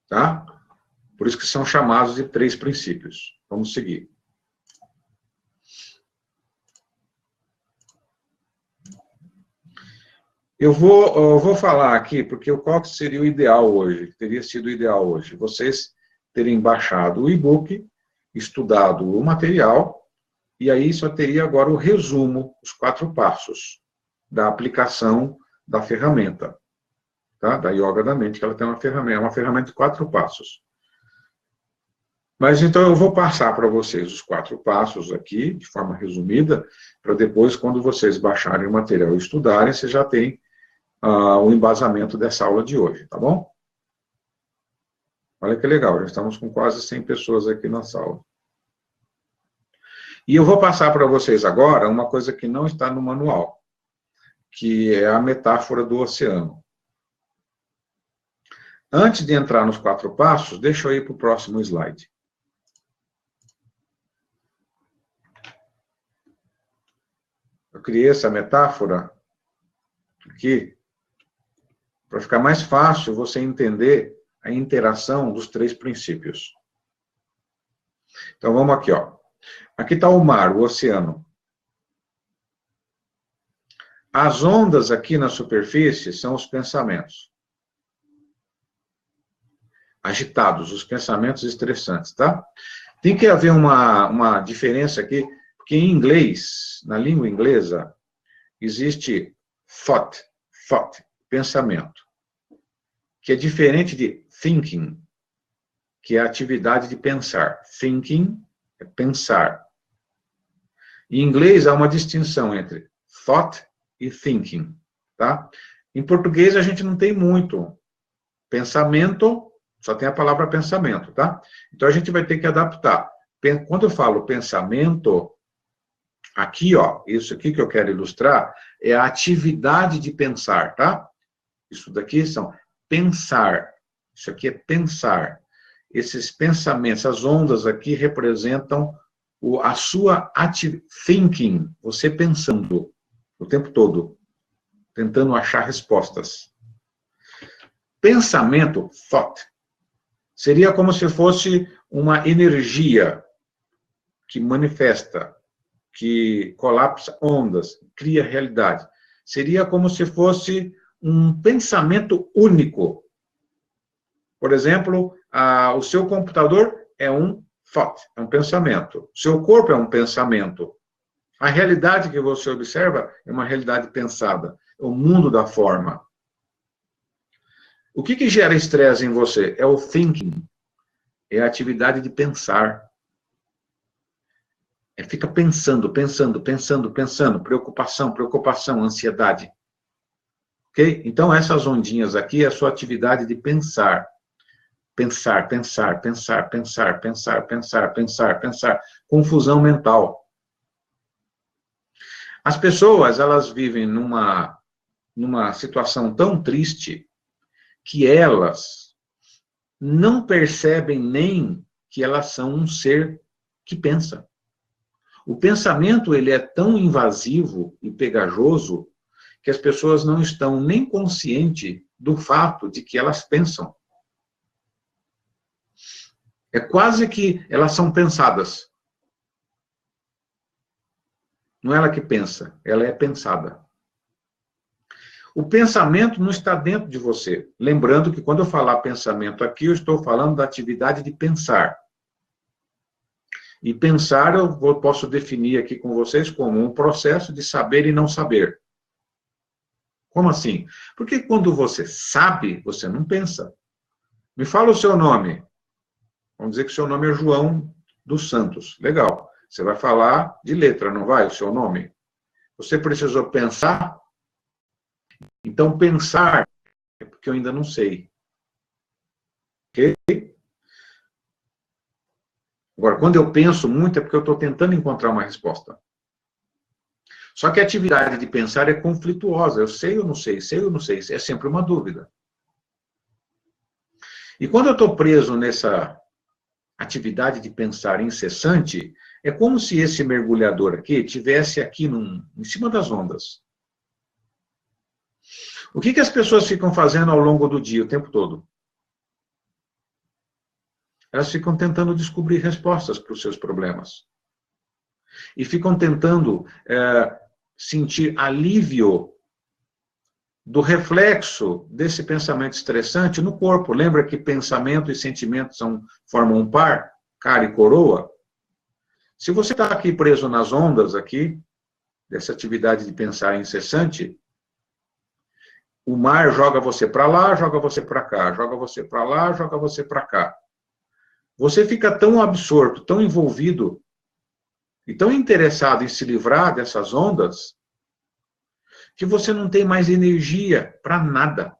Tá? Por isso que são chamados de 3 princípios. Vamos seguir. Eu vou falar aqui, porque qual seria o ideal hoje, teria sido o ideal hoje, vocês terem baixado o e-book, estudado o material, e aí só teria agora o resumo, os 4 passos da aplicação da ferramenta, tá? Da Yoga da Mente, que ela tem uma ferramenta de 4 passos. Mas então eu vou passar para vocês os 4 passos aqui, de forma resumida, para depois, quando vocês baixarem o material e estudarem, vocês já têm o embasamento dessa aula de hoje, tá bom? Olha que legal, já estamos com quase 100 pessoas aqui na sala. E eu vou passar para vocês agora uma coisa que não está no manual, que é a metáfora do oceano. Antes de entrar nos 4 passos, deixa eu ir para o próximo slide. Eu criei essa metáfora aqui para ficar mais fácil você entender a interação dos 3 princípios. Então, vamos aqui, ó. Aqui está o mar, o oceano. As ondas aqui na superfície são os pensamentos. Agitados, os pensamentos estressantes, tá? Tem que haver uma diferença aqui, porque em inglês, na língua inglesa, existe thought, pensamento, que é diferente de thinking, que é a atividade de pensar. Thinking é pensar. Em inglês, há uma distinção entre thought e thinking, tá? Em português, a gente não tem muito pensamento, só tem a palavra pensamento, tá? Então, a gente vai ter que adaptar. Quando eu falo pensamento, aqui, ó, isso aqui que eu quero ilustrar, é a atividade de pensar, tá? Isso daqui são pensar. Isso aqui é pensar. Esses pensamentos, essas ondas aqui representam a sua thinking, você pensando o tempo todo, tentando achar respostas. Pensamento, thought, seria como se fosse uma energia que manifesta, que colapsa ondas, cria realidade. Seria como se fosse um pensamento único. Por exemplo, o seu computador é um thought, é um pensamento. O seu corpo é um pensamento. A realidade que você observa é uma realidade pensada. É o mundo da forma. O que gera estresse em você? É o thinking. É a atividade de pensar. Fica pensando, pensando, pensando, pensando. Preocupação, preocupação, ansiedade. Ok? Então, essas ondinhas aqui é a sua atividade de pensar. Pensar, pensar, pensar, pensar, pensar, pensar, pensar, pensar. Confusão mental. As pessoas, elas vivem numa situação tão triste que elas não percebem nem que elas são um ser que pensa. O pensamento, ele é tão invasivo e pegajoso que as pessoas não estão nem conscientes do fato de que elas pensam. É quase que elas são pensadas. Não é ela que pensa, ela é pensada. O pensamento não está dentro de você. Lembrando que quando eu falar pensamento aqui, eu estou falando da atividade de pensar. E pensar eu posso definir aqui com vocês como um processo de saber e não saber. Como assim? Porque quando você sabe, você não pensa. Me fala o seu nome. Vamos dizer que o seu nome é João dos Santos. Legal. Você vai falar de letra, não vai? O seu nome. Você precisou pensar? Então, pensar é porque eu ainda não sei. Ok? Agora, quando eu penso muito, é porque eu estou tentando encontrar uma resposta. Só que a atividade de pensar é conflituosa. Eu sei ou não sei, sei ou não sei. É sempre uma dúvida. E quando eu estou preso nessa atividade de pensar incessante, é como se esse mergulhador aqui tivesse aqui em cima das ondas. O que as pessoas ficam fazendo ao longo do dia, o tempo todo? Elas ficam tentando descobrir respostas para os seus problemas. E ficam tentando sentir alívio do reflexo desse pensamento estressante no corpo. Lembra que pensamento e sentimento formam um par, cara e coroa? Se você está aqui preso nas ondas aqui, dessa atividade de pensar incessante, o mar joga você para lá, joga você para cá, joga você para lá, joga você para cá. Você fica tão absorto, tão envolvido e tão interessado em se livrar dessas ondas, que você não tem mais energia para nada.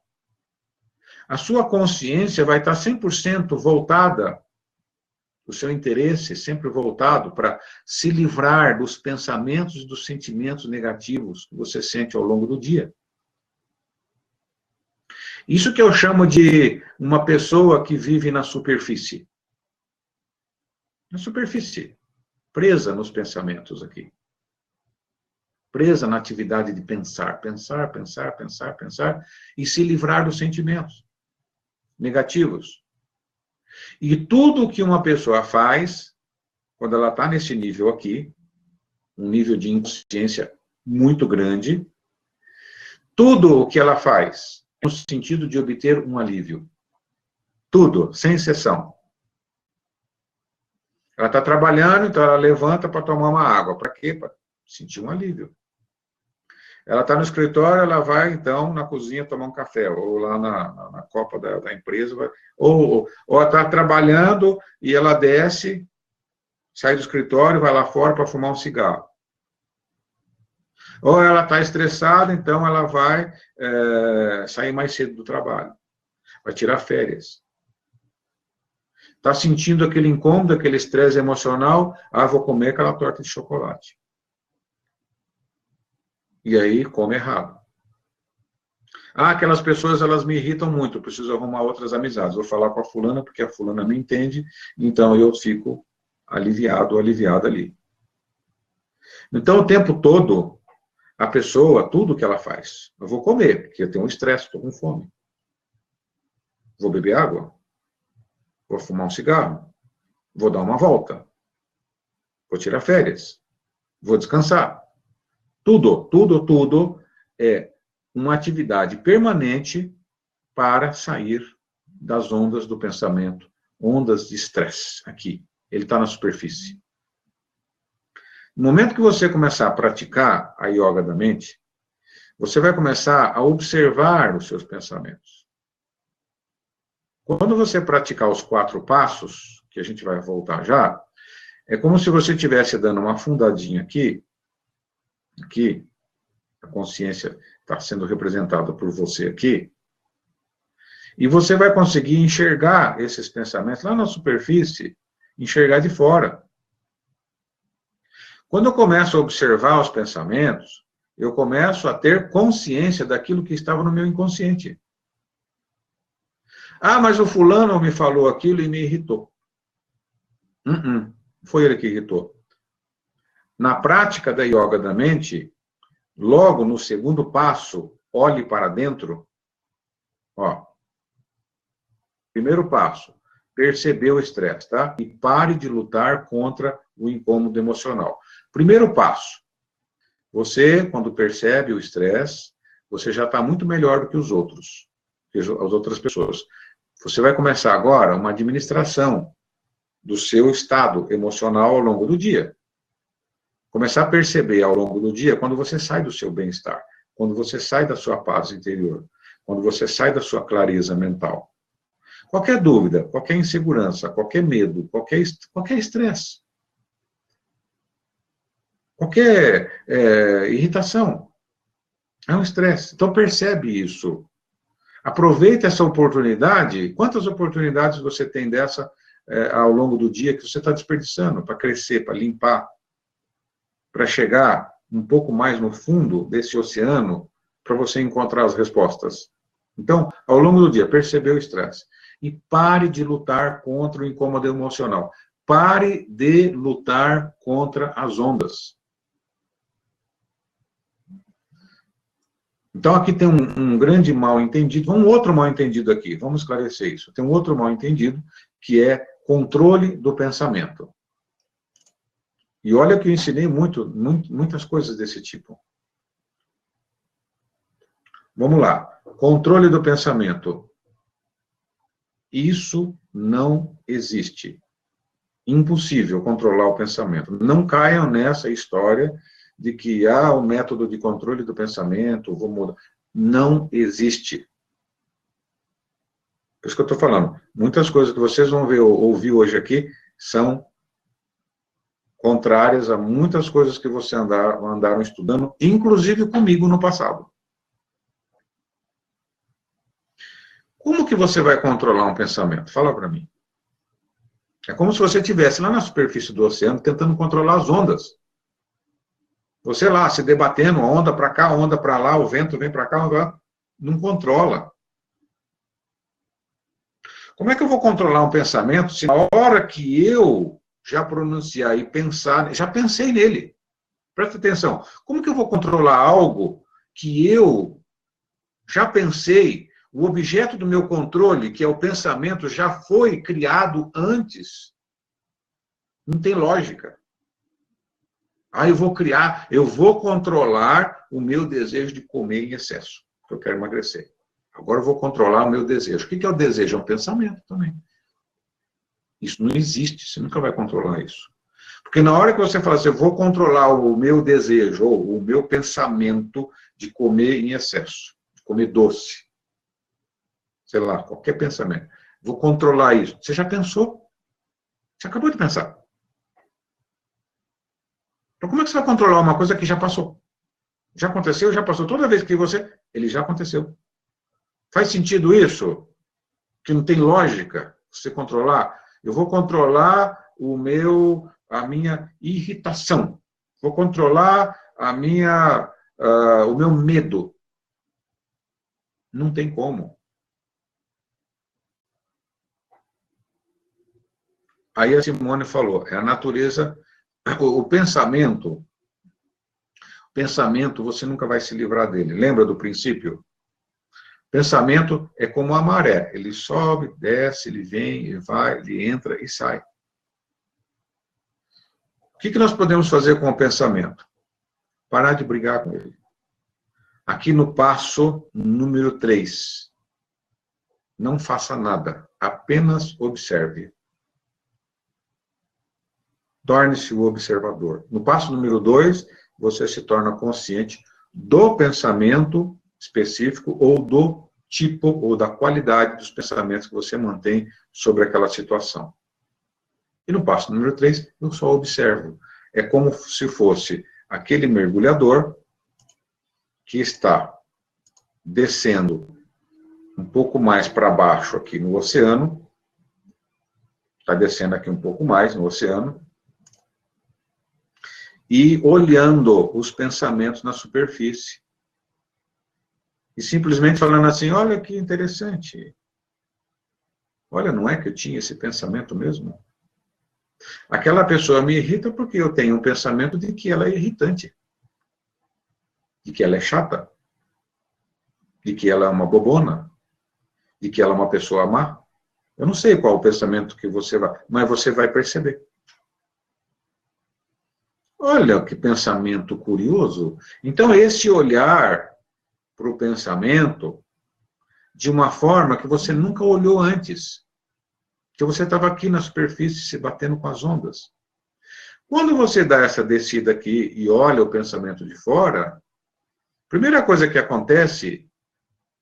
A sua consciência vai estar 100% voltada, o seu interesse sempre voltado para se livrar dos pensamentos e dos sentimentos negativos que você sente ao longo do dia. Isso que eu chamo de uma pessoa que vive na superfície. Na superfície, presa nos pensamentos aqui. Presa na atividade de pensar, pensar, pensar, pensar, pensar, e se livrar dos sentimentos negativos. E tudo que uma pessoa faz, quando ela está nesse nível aqui, um nível de inconsciência muito grande, tudo o que ela faz, no sentido de obter um alívio. Tudo, sem exceção. Ela está trabalhando, então ela levanta para tomar uma água. Para quê? Para sentir um alívio. Ela está no escritório, ela vai, então, na cozinha tomar um café, ou lá na copa da empresa, ou ela está trabalhando e ela desce, sai do escritório, vai lá fora para fumar um cigarro. Ou ela está estressada, então ela vai sair mais cedo do trabalho. vai tirar férias. Está sentindo aquele incômodo, aquele estresse emocional, vou comer aquela torta de chocolate. E aí, come errado. Aquelas pessoas, elas me irritam muito, eu preciso arrumar outras amizades. Vou falar com a fulana, porque a fulana me entende, então eu fico aliviado ou aliviada ali. Então, o tempo todo, a pessoa, tudo que ela faz, eu vou comer, porque eu tenho um estresse, estou com fome. Vou beber água, vou fumar um cigarro, vou dar uma volta, vou tirar férias, vou descansar. Tudo é uma atividade permanente para sair das ondas do pensamento, ondas de estresse aqui. Ele está na superfície. No momento que você começar a praticar a yoga da mente, você vai começar a observar os seus pensamentos. Quando você praticar os 4 passos, que a gente vai voltar já, é como se você estivesse dando uma afundadinha aqui, a consciência está sendo representada por você aqui, e você vai conseguir enxergar esses pensamentos lá na superfície, enxergar de fora. Quando eu começo a observar os pensamentos, eu começo a ter consciência daquilo que estava no meu inconsciente. Mas o fulano me falou aquilo e me irritou. Foi ele que irritou. Na prática da yoga da mente, logo no segundo passo, olhe para dentro. Primeiro passo, perceber o estresse, tá? E pare de lutar contra o incômodo emocional. Primeiro passo, você, quando percebe o estresse, você já está muito melhor do que os outros, que as outras pessoas. Você vai começar agora uma administração do seu estado emocional ao longo do dia. Começar a perceber ao longo do dia quando você sai do seu bem-estar, quando você sai da sua paz interior, quando você sai da sua clareza mental. Qualquer dúvida, qualquer insegurança, qualquer medo, qualquer estresse, qualquer irritação, é um estresse. Então percebe isso. Aproveite essa oportunidade. Quantas oportunidades você tem dessa ao longo do dia que você está desperdiçando para crescer, para limpar, para chegar um pouco mais no fundo desse oceano para você encontrar as respostas. Então, ao longo do dia, percebeu o estresse. E pare de lutar contra o incômodo emocional. Pare de lutar contra as ondas. Então, aqui tem um grande mal-entendido, um outro mal-entendido aqui, vamos esclarecer isso. Tem um outro mal-entendido, que é controle do pensamento. E olha que eu ensinei muitas coisas desse tipo. Vamos lá. Controle do pensamento. Isso não existe. Impossível controlar o pensamento. Não caiam nessa história de que o método de controle do pensamento, vou mudar. Não existe. Por isso que eu estou falando. Muitas coisas que vocês vão ouvir hoje aqui são contrárias a muitas coisas que vocês andaram estudando, inclusive comigo no passado. Como que você vai controlar um pensamento? Fala para mim. É como se você estivesse lá na superfície do oceano tentando controlar as ondas. Você lá, se debatendo, onda para cá, onda para lá, o vento vem para cá, não controla. Como é que eu vou controlar um pensamento se na hora que eu já pronunciar e pensar, já pensei nele? Presta atenção. Como que eu vou controlar algo que eu já pensei, o objeto do meu controle, que é o pensamento, já foi criado antes? Não tem lógica. Eu vou controlar o meu desejo de comer em excesso, porque eu quero emagrecer. Agora eu vou controlar o meu desejo. O que é o desejo? É um pensamento também. Isso não existe, você nunca vai controlar isso. Porque na hora que você fala assim, eu vou controlar o meu desejo, ou o meu pensamento de comer em excesso, de comer doce, sei lá, qualquer pensamento, vou controlar isso. Você já pensou? Você acabou de pensar. Então como é que você vai controlar uma coisa que já passou? Já aconteceu, já passou. Toda vez que ele já aconteceu. Faz sentido isso? que não tem lógica você controlar. Eu vou controlar a minha irritação. Vou controlar o meu medo. Não tem como. Aí a Simone falou, é a natureza, o pensamento, você nunca vai se livrar dele. Lembra do princípio? Pensamento é como a maré, ele sobe, desce, ele vem, ele vai, ele entra e sai. O que nós podemos fazer com o pensamento? Parar de brigar com ele. Aqui no passo número 3, não faça nada, apenas observe. Torne-se o observador. No passo número 2, você se torna consciente do pensamento específico ou do tipo ou da qualidade dos pensamentos que você mantém sobre aquela situação. E no passo número 3, eu só observo. É como se fosse aquele mergulhador que está descendo um pouco mais para baixo aqui no oceano, está descendo aqui um pouco mais no oceano, e olhando os pensamentos na superfície. E simplesmente falando assim, olha que interessante. Olha, não é que eu tinha esse pensamento mesmo? Aquela pessoa me irrita porque eu tenho um pensamento de que ela é irritante. De que ela é chata. De que ela é uma bobona. De que ela é uma pessoa má. Eu não sei qual o pensamento que você vai, mas você vai perceber. Olha que pensamento curioso. Então, esse olhar para o pensamento de uma forma que você nunca olhou antes. Que você estava aqui na superfície se batendo com as ondas. Quando você dá essa descida aqui e olha o pensamento de fora, a primeira coisa que acontece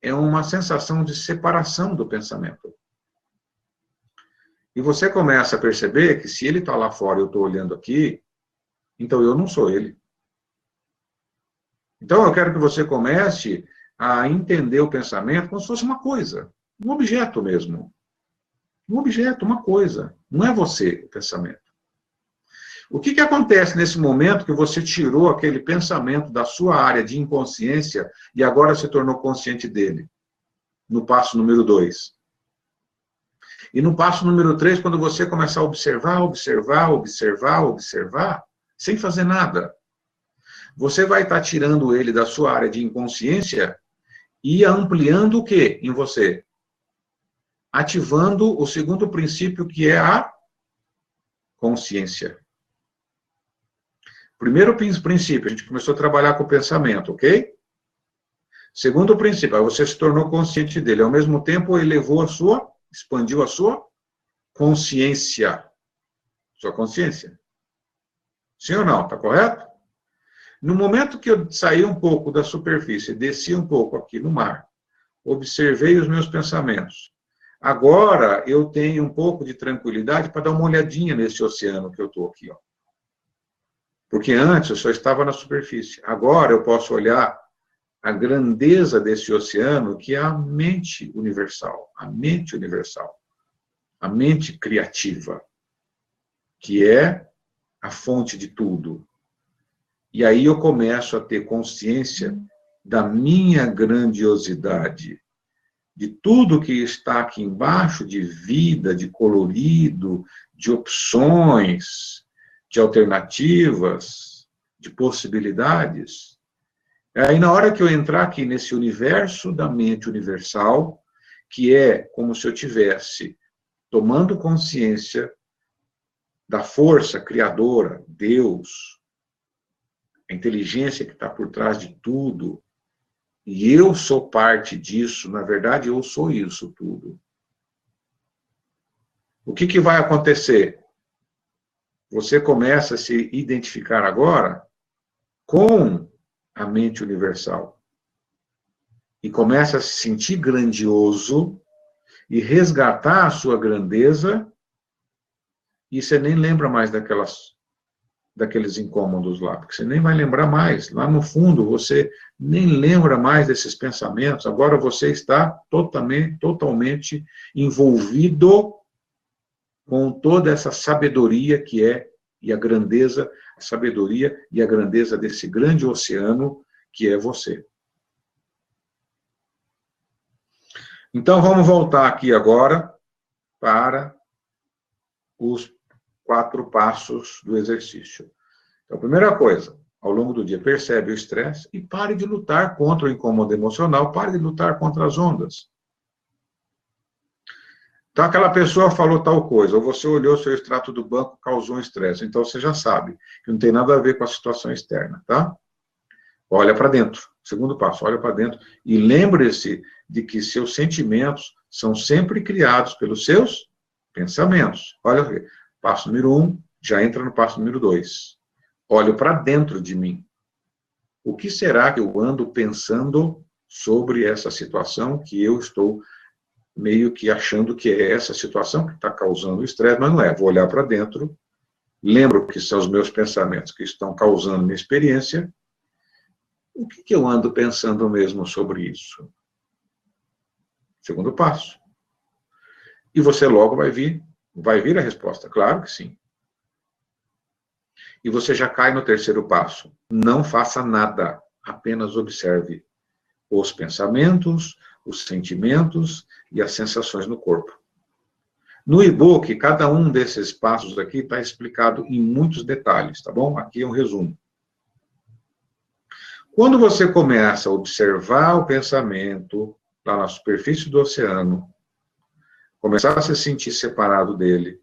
é uma sensação de separação do pensamento. E você começa a perceber que se ele está lá fora e eu estou olhando aqui, então eu não sou ele. Então eu quero que você comece a entender o pensamento como se fosse uma coisa, um objeto mesmo. Um objeto, uma coisa. Não é você o pensamento. O que acontece nesse momento que você tirou aquele pensamento da sua área de inconsciência e agora se tornou consciente dele? No passo número 2. E no passo número 3, quando você começar a observar, sem fazer nada, você vai estar tirando ele da sua área de inconsciência e ampliando o quê em você? Ativando o segundo princípio, que é a consciência. Primeiro princípio, a gente começou a trabalhar com o pensamento, ok? Segundo princípio, aí você se tornou consciente dele. Ao mesmo tempo, expandiu a sua consciência. Sua consciência. Sim ou não? Está correto? No momento que eu saí um pouco da superfície, desci um pouco aqui no mar, observei os meus pensamentos. Agora eu tenho um pouco de tranquilidade para dar uma olhadinha nesse oceano que eu estou aqui, ó. Porque antes eu só estava na superfície. Agora eu posso olhar a grandeza desse oceano, que é a mente universal. A mente universal. A mente criativa. Que é a fonte de tudo. E aí eu começo a ter consciência da minha grandiosidade. De tudo que está aqui embaixo, de vida, de colorido, de opções, de alternativas, de possibilidades. Aí, na hora que eu entrar aqui nesse universo da mente universal, que é como se eu tivesse tomando consciência da força criadora, Deus, a inteligência que está por trás de tudo, e eu sou parte disso, na verdade, eu sou isso tudo. O que vai acontecer? Você começa a se identificar agora com a mente universal. E começa a se sentir grandioso e resgatar a sua grandeza, e você nem lembra mais daqueles incômodos lá, porque você nem vai lembrar mais. Lá no fundo, você nem lembra mais desses pensamentos. Agora você está totalmente envolvido com toda essa sabedoria que é, e a grandeza, a sabedoria e a grandeza desse grande oceano que é você. Então, vamos voltar aqui agora para os 4 passos do exercício. Então, a primeira coisa, ao longo do dia, percebe o estresse e pare de lutar contra o incômodo emocional, pare de lutar contra as ondas. Então, aquela pessoa falou tal coisa, ou você olhou seu extrato do banco, causou um estresse. Então, você já sabe que não tem nada a ver com a situação externa, tá? Olha para dentro. Segundo passo, olha para dentro e lembre-se de que seus sentimentos são sempre criados pelos seus pensamentos. Olha, passo número 1, já entra no passo número 2. Olho para dentro de mim. O que será que eu ando pensando sobre essa situação que eu estou meio que achando que é essa situação que está causando o estresse, mas não é. Vou olhar para dentro, lembro que são os meus pensamentos que estão causando minha experiência. O que eu ando pensando mesmo sobre isso? Segundo passo. E você logo vai vir a resposta, claro que sim. E você já cai no terceiro passo. Não faça nada, apenas observe os pensamentos, os sentimentos e as sensações no corpo. No e-book, cada um desses passos aqui está explicado em muitos detalhes, tá bom? Aqui é um resumo. Quando você começa a observar o pensamento lá na superfície do oceano, começar a se sentir separado dele,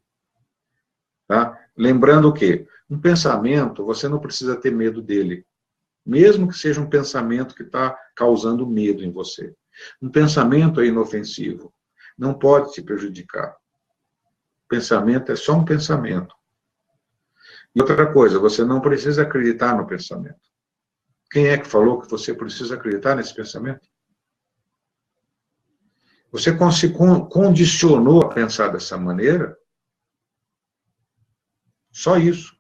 tá? Lembrando que um pensamento, você não precisa ter medo dele, mesmo que seja um pensamento que está causando medo em você. Um pensamento é inofensivo, não pode te prejudicar. Pensamento é só um pensamento. E outra coisa, você não precisa acreditar no pensamento. Quem é que falou que você precisa acreditar nesse pensamento? Você se condicionou a pensar dessa maneira? Só isso.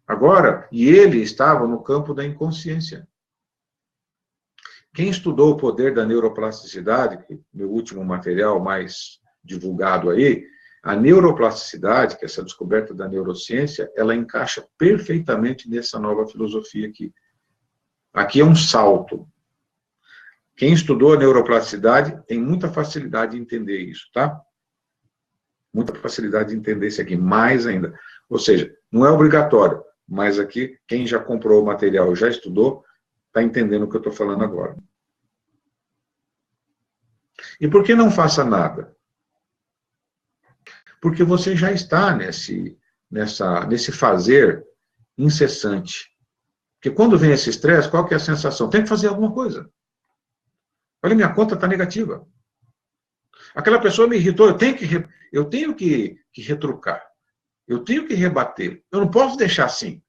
Agora, e ele estava no campo da inconsciência. Quem estudou o poder da neuroplasticidade, meu último material mais divulgado aí, a neuroplasticidade, que é essa descoberta da neurociência, ela encaixa perfeitamente nessa nova filosofia aqui. Aqui é um salto. Quem estudou a neuroplasticidade tem muita facilidade de entender isso, tá? Muita facilidade de entender isso aqui, mais ainda. Ou seja, não é obrigatório, mas aqui, quem já comprou o material e já estudou, está entendendo o que eu estou falando agora. E por que não faça nada? Porque você já está nesse fazer incessante. Porque quando vem esse estresse, qual que é a sensação? Tem que fazer alguma coisa. Olha, minha conta está negativa. Aquela pessoa me irritou, eu tenho que retrucar. Eu tenho que rebater. Eu não posso deixar assim.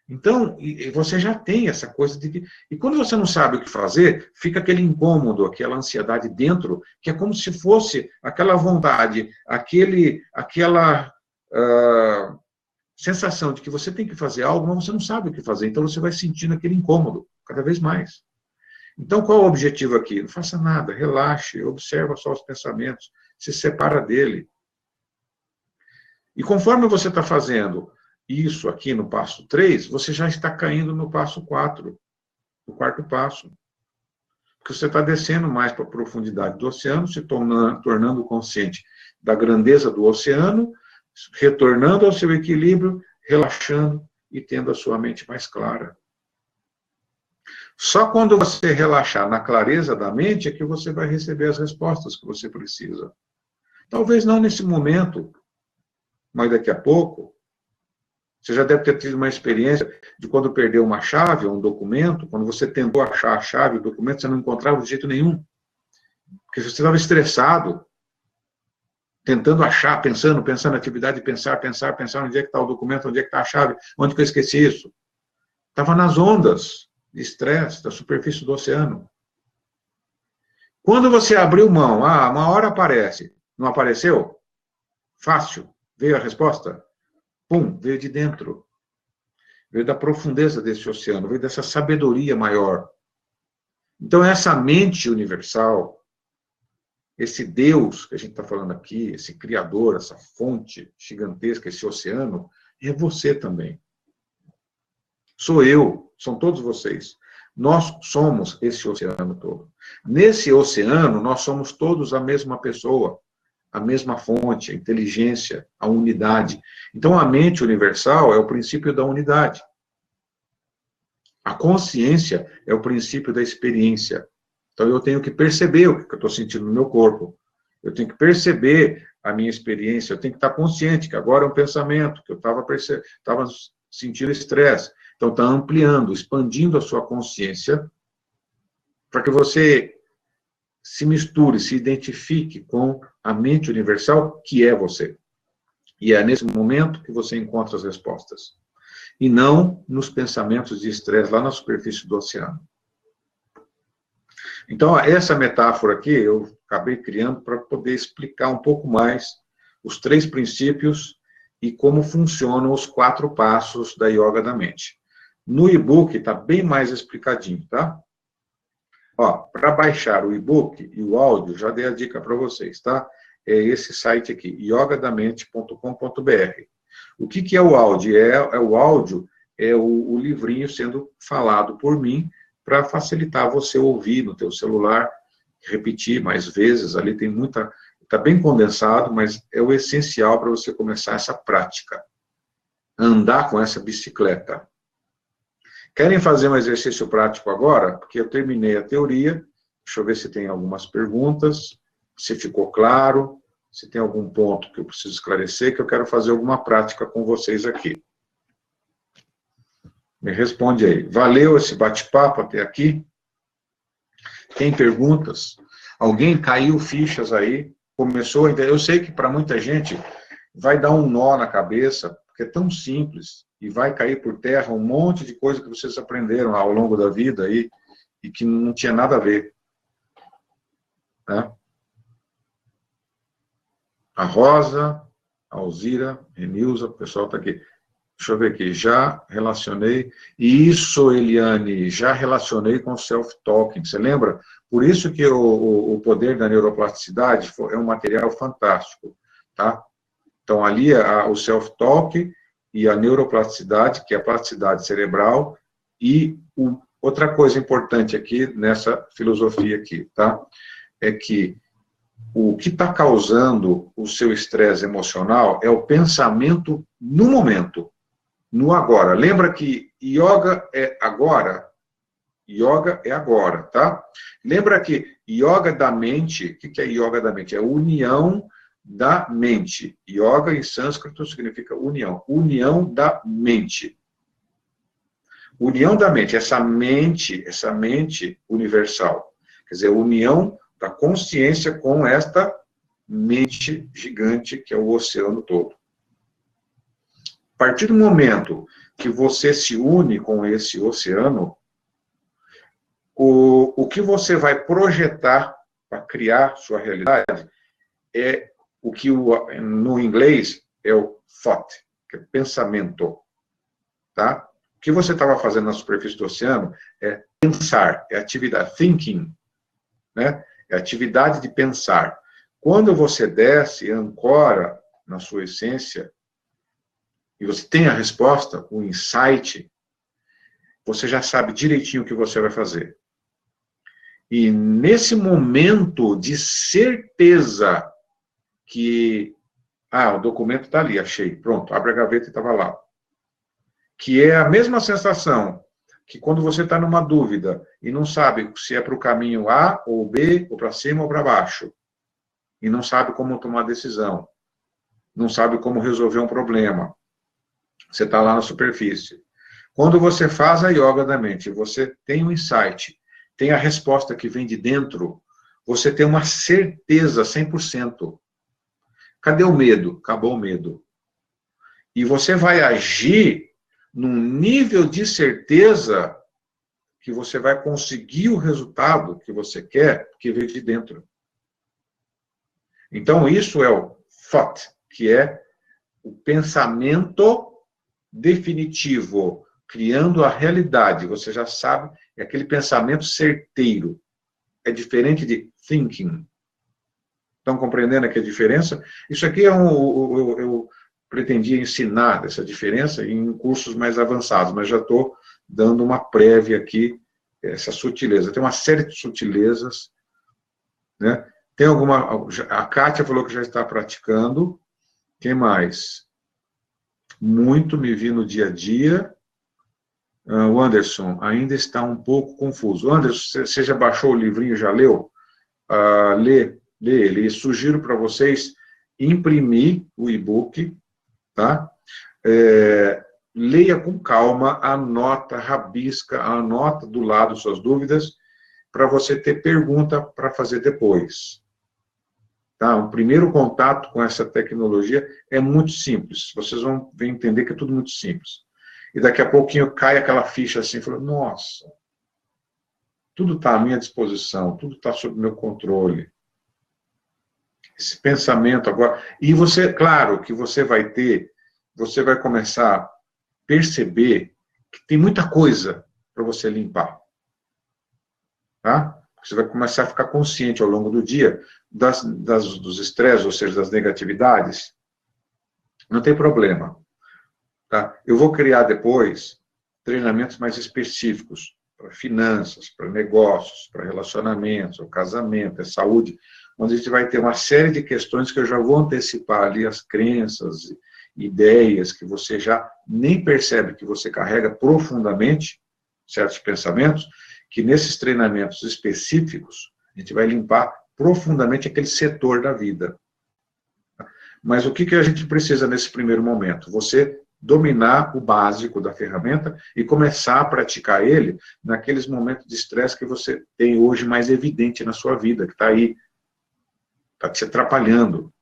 Então, você já tem essa coisa de que... E quando você não sabe o que fazer, fica aquele incômodo, aquela ansiedade dentro, que é como se fosse aquela vontade, aquela sensação de que você tem que fazer algo, mas você não sabe o que fazer. Então, você vai sentindo aquele incômodo cada vez mais. Então, qual é o objetivo aqui? Não faça nada, relaxe, observa só os pensamentos, se separa dele. E conforme você está fazendo isso aqui no passo 3, você já está caindo no passo 4, no quarto passo. Porque você está descendo mais para a profundidade do oceano, se tornando consciente da grandeza do oceano, retornando ao seu equilíbrio, relaxando e tendo a sua mente mais clara. Só quando você relaxar na clareza da mente é que você vai receber as respostas que você precisa. Talvez não nesse momento, mas daqui a pouco. Você já deve ter tido uma experiência de quando perdeu uma chave ou um documento, quando você tentou achar a chave, o documento, você não encontrava de jeito nenhum. Porque você estava estressado, tentando achar, pensando na atividade de pensar onde é que está o documento, onde é que está a chave, onde que eu esqueci isso. Estava nas ondas de estresse da superfície do oceano. Quando você abriu mão, uma hora aparece, não apareceu? Fácil, veio a resposta? Pum, veio de dentro. veio da profundeza desse oceano, veio dessa sabedoria maior. Então, essa mente universal, esse Deus que a gente está falando aqui, esse Criador, essa fonte gigantesca, esse oceano, é você também. Sou eu, são todos vocês. Nós somos esse oceano todo. Nesse oceano, nós somos todos a mesma pessoa, a mesma fonte, a inteligência, a unidade. Então, a mente universal é o princípio da unidade. A consciência é o princípio da experiência. Então, eu tenho que perceber o que eu estou sentindo no meu corpo. Eu tenho que perceber a minha experiência. Eu tenho que estar consciente que agora é um pensamento, que eu estava sentindo estresse. Então, está ampliando, expandindo a sua consciência para que você se misture, se identifique com a mente universal, que é você. E é nesse momento que você encontra as respostas. E não nos pensamentos de estresse lá na superfície do oceano. Então, essa metáfora aqui, eu acabei criando para poder explicar um pouco mais os 3 princípios e como funcionam os 4 passos da yoga da mente. No e-book está bem mais explicadinho, tá? Ó, para baixar o e-book e o áudio, já dei a dica para vocês, tá? É esse site aqui, yogadamente.com.br. O que é o áudio? O áudio é o livrinho sendo falado por mim para facilitar você ouvir no teu celular, repetir mais vezes. Ali tem muita... Está bem condensado, mas é o essencial para você começar essa prática. Andar com essa bicicleta. Querem fazer um exercício prático agora? Porque eu terminei a teoria. Deixa eu ver se tem algumas perguntas, se ficou claro, se tem algum ponto que eu preciso esclarecer, que eu quero fazer alguma prática com vocês aqui. Me responde aí. Valeu esse bate-papo até aqui? Tem perguntas? Alguém caiu fichas aí? Começou a entender? Eu sei que para muita gente vai dar um nó na cabeça, porque é tão simples, e vai cair por terra um monte de coisa que vocês aprenderam ao longo da vida aí, e que não tinha nada a ver. Né? A Rosa, a Alzira, Renilza, o pessoal está aqui. Deixa eu ver aqui, já relacionei. Isso, Eliane, já relacionei com o self-talking, você lembra? Por isso que o poder da neuroplasticidade é um material fantástico, tá? Então, ali, o self-talk e a neuroplasticidade, que é a plasticidade cerebral, e outra coisa importante aqui, nessa filosofia aqui, tá? É que o que está causando o seu estresse emocional é o pensamento no momento, no agora. Lembra que yoga é agora? Yoga é agora, tá? Lembra que yoga da mente, o que é yoga da mente? É união da mente. Yoga em sânscrito significa união. União da mente. União da mente, essa mente universal. Quer dizer, união da consciência com esta mente gigante que é o oceano todo. A partir do momento que você se une com esse oceano, o que você vai projetar para criar sua realidade é o que no inglês é o thought, que é pensamento. Tá? O que você estava fazendo na superfície do oceano é pensar, é atividade, thinking, né? É atividade de pensar. Quando você desce e ancora na sua essência, e você tem a resposta, o insight, você já sabe direitinho o que você vai fazer. E nesse momento de certeza que, o documento está ali, achei, pronto, abre a gaveta e estava lá. Que é a mesma sensação que quando você está numa dúvida e não sabe se é para o caminho A ou B, ou para cima ou para baixo, e não sabe como tomar decisão, não sabe como resolver um problema, você está lá na superfície. Quando você faz a yoga da mente, você tem um insight, tem a resposta que vem de dentro, você tem uma certeza 100%. Cadê o medo? Acabou o medo. E você vai agir num nível de certeza que você vai conseguir o resultado que você quer, que veio de dentro. Então, isso é o thought, que é o pensamento definitivo criando a realidade. Você já sabe, é aquele pensamento certeiro. É diferente de thinking. Estão compreendendo aqui a diferença? Isso aqui eu pretendia ensinar essa diferença em cursos mais avançados, mas já estou dando uma prévia aqui, essa sutileza. Tem uma série de sutilezas, né? Tem alguma... A Kátia falou que já está praticando. Quem mais? Muito me vi no dia a dia. O Anderson, ainda está um pouco confuso. Anderson, você já baixou o livrinho, já leu? Lê ele. E sugiro para vocês imprimir o e-book, tá? Leia com calma, anota, rabisca, anota do lado suas dúvidas, para você ter pergunta para fazer depois. Tá? O primeiro contato com essa tecnologia é muito simples. Vocês vão entender que é tudo muito simples. E daqui a pouquinho cai aquela ficha assim, fala, nossa, tudo está à minha disposição, tudo está sob meu controle. Esse pensamento agora... E você, claro, que você vai começar a perceber que tem muita coisa para você limpar. Tá? Você vai começar a ficar consciente ao longo do dia dos estresses, ou seja, das negatividades. Não tem problema. Tá? Eu vou criar depois treinamentos mais específicos para finanças, para negócios, para relacionamentos, para casamento, para saúde, onde a gente vai ter uma série de questões que eu já vou antecipar ali, as crenças, ideias que você já nem percebe que você carrega profundamente, certos pensamentos, que nesses treinamentos específicos, a gente vai limpar profundamente aquele setor da vida. Mas o que a gente precisa nesse primeiro momento? Você dominar o básico da ferramenta e começar a praticar ele naqueles momentos de estresse que você tem hoje mais evidente na sua vida, que está aí, está te atrapalhando.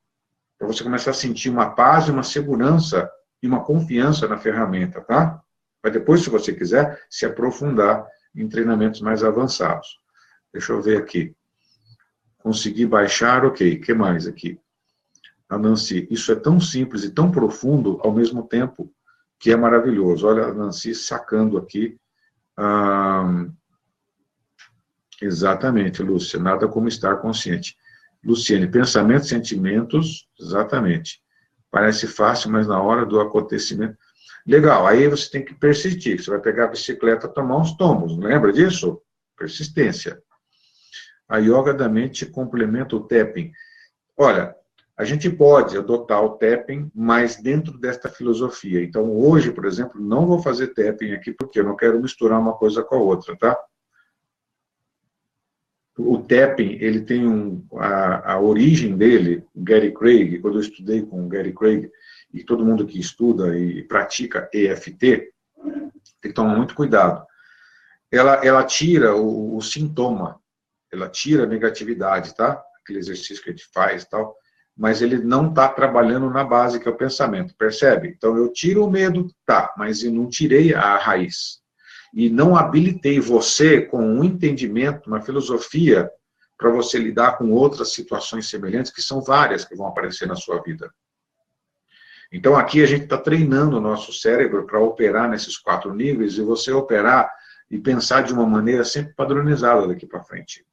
Para você começar a sentir uma paz, uma segurança e uma confiança na ferramenta, tá? Para depois, se você quiser, se aprofundar em treinamentos mais avançados. Deixa eu ver aqui. Consegui baixar, ok. O que mais aqui? A Nancy, isso é tão simples e tão profundo ao mesmo tempo que é maravilhoso. Olha a Nancy sacando aqui. Exatamente, Lúcia, nada como estar consciente. Luciane, pensamentos, sentimentos, exatamente. Parece fácil, mas na hora do acontecimento... Legal, aí você tem que persistir. Você vai pegar a bicicleta e tomar uns tombos, lembra disso? Persistência. A yoga da mente complementa o tapping. Olha, a gente pode adotar o tapping, mas dentro desta filosofia. Então, hoje, por exemplo, não vou fazer tapping aqui, porque eu não quero misturar uma coisa com a outra, tá? O tapping, ele tem a origem dele, o Gary Craig, quando eu estudei com o Gary Craig, e todo mundo que estuda e pratica EFT, tem que tomar muito cuidado. Ela tira o sintoma, ela tira a negatividade, tá? Aquele exercício que a gente faz e tal, mas ele não está trabalhando na base, que é o pensamento, percebe? Então, eu tiro o medo, tá, mas eu não tirei a raiz. E não habilitei você com um entendimento, uma filosofia, para você lidar com outras situações semelhantes, que são várias que vão aparecer na sua vida. Então, aqui a gente está treinando o nosso cérebro para operar nesses 4 níveis, e você operar e pensar de uma maneira sempre padronizada daqui para frente.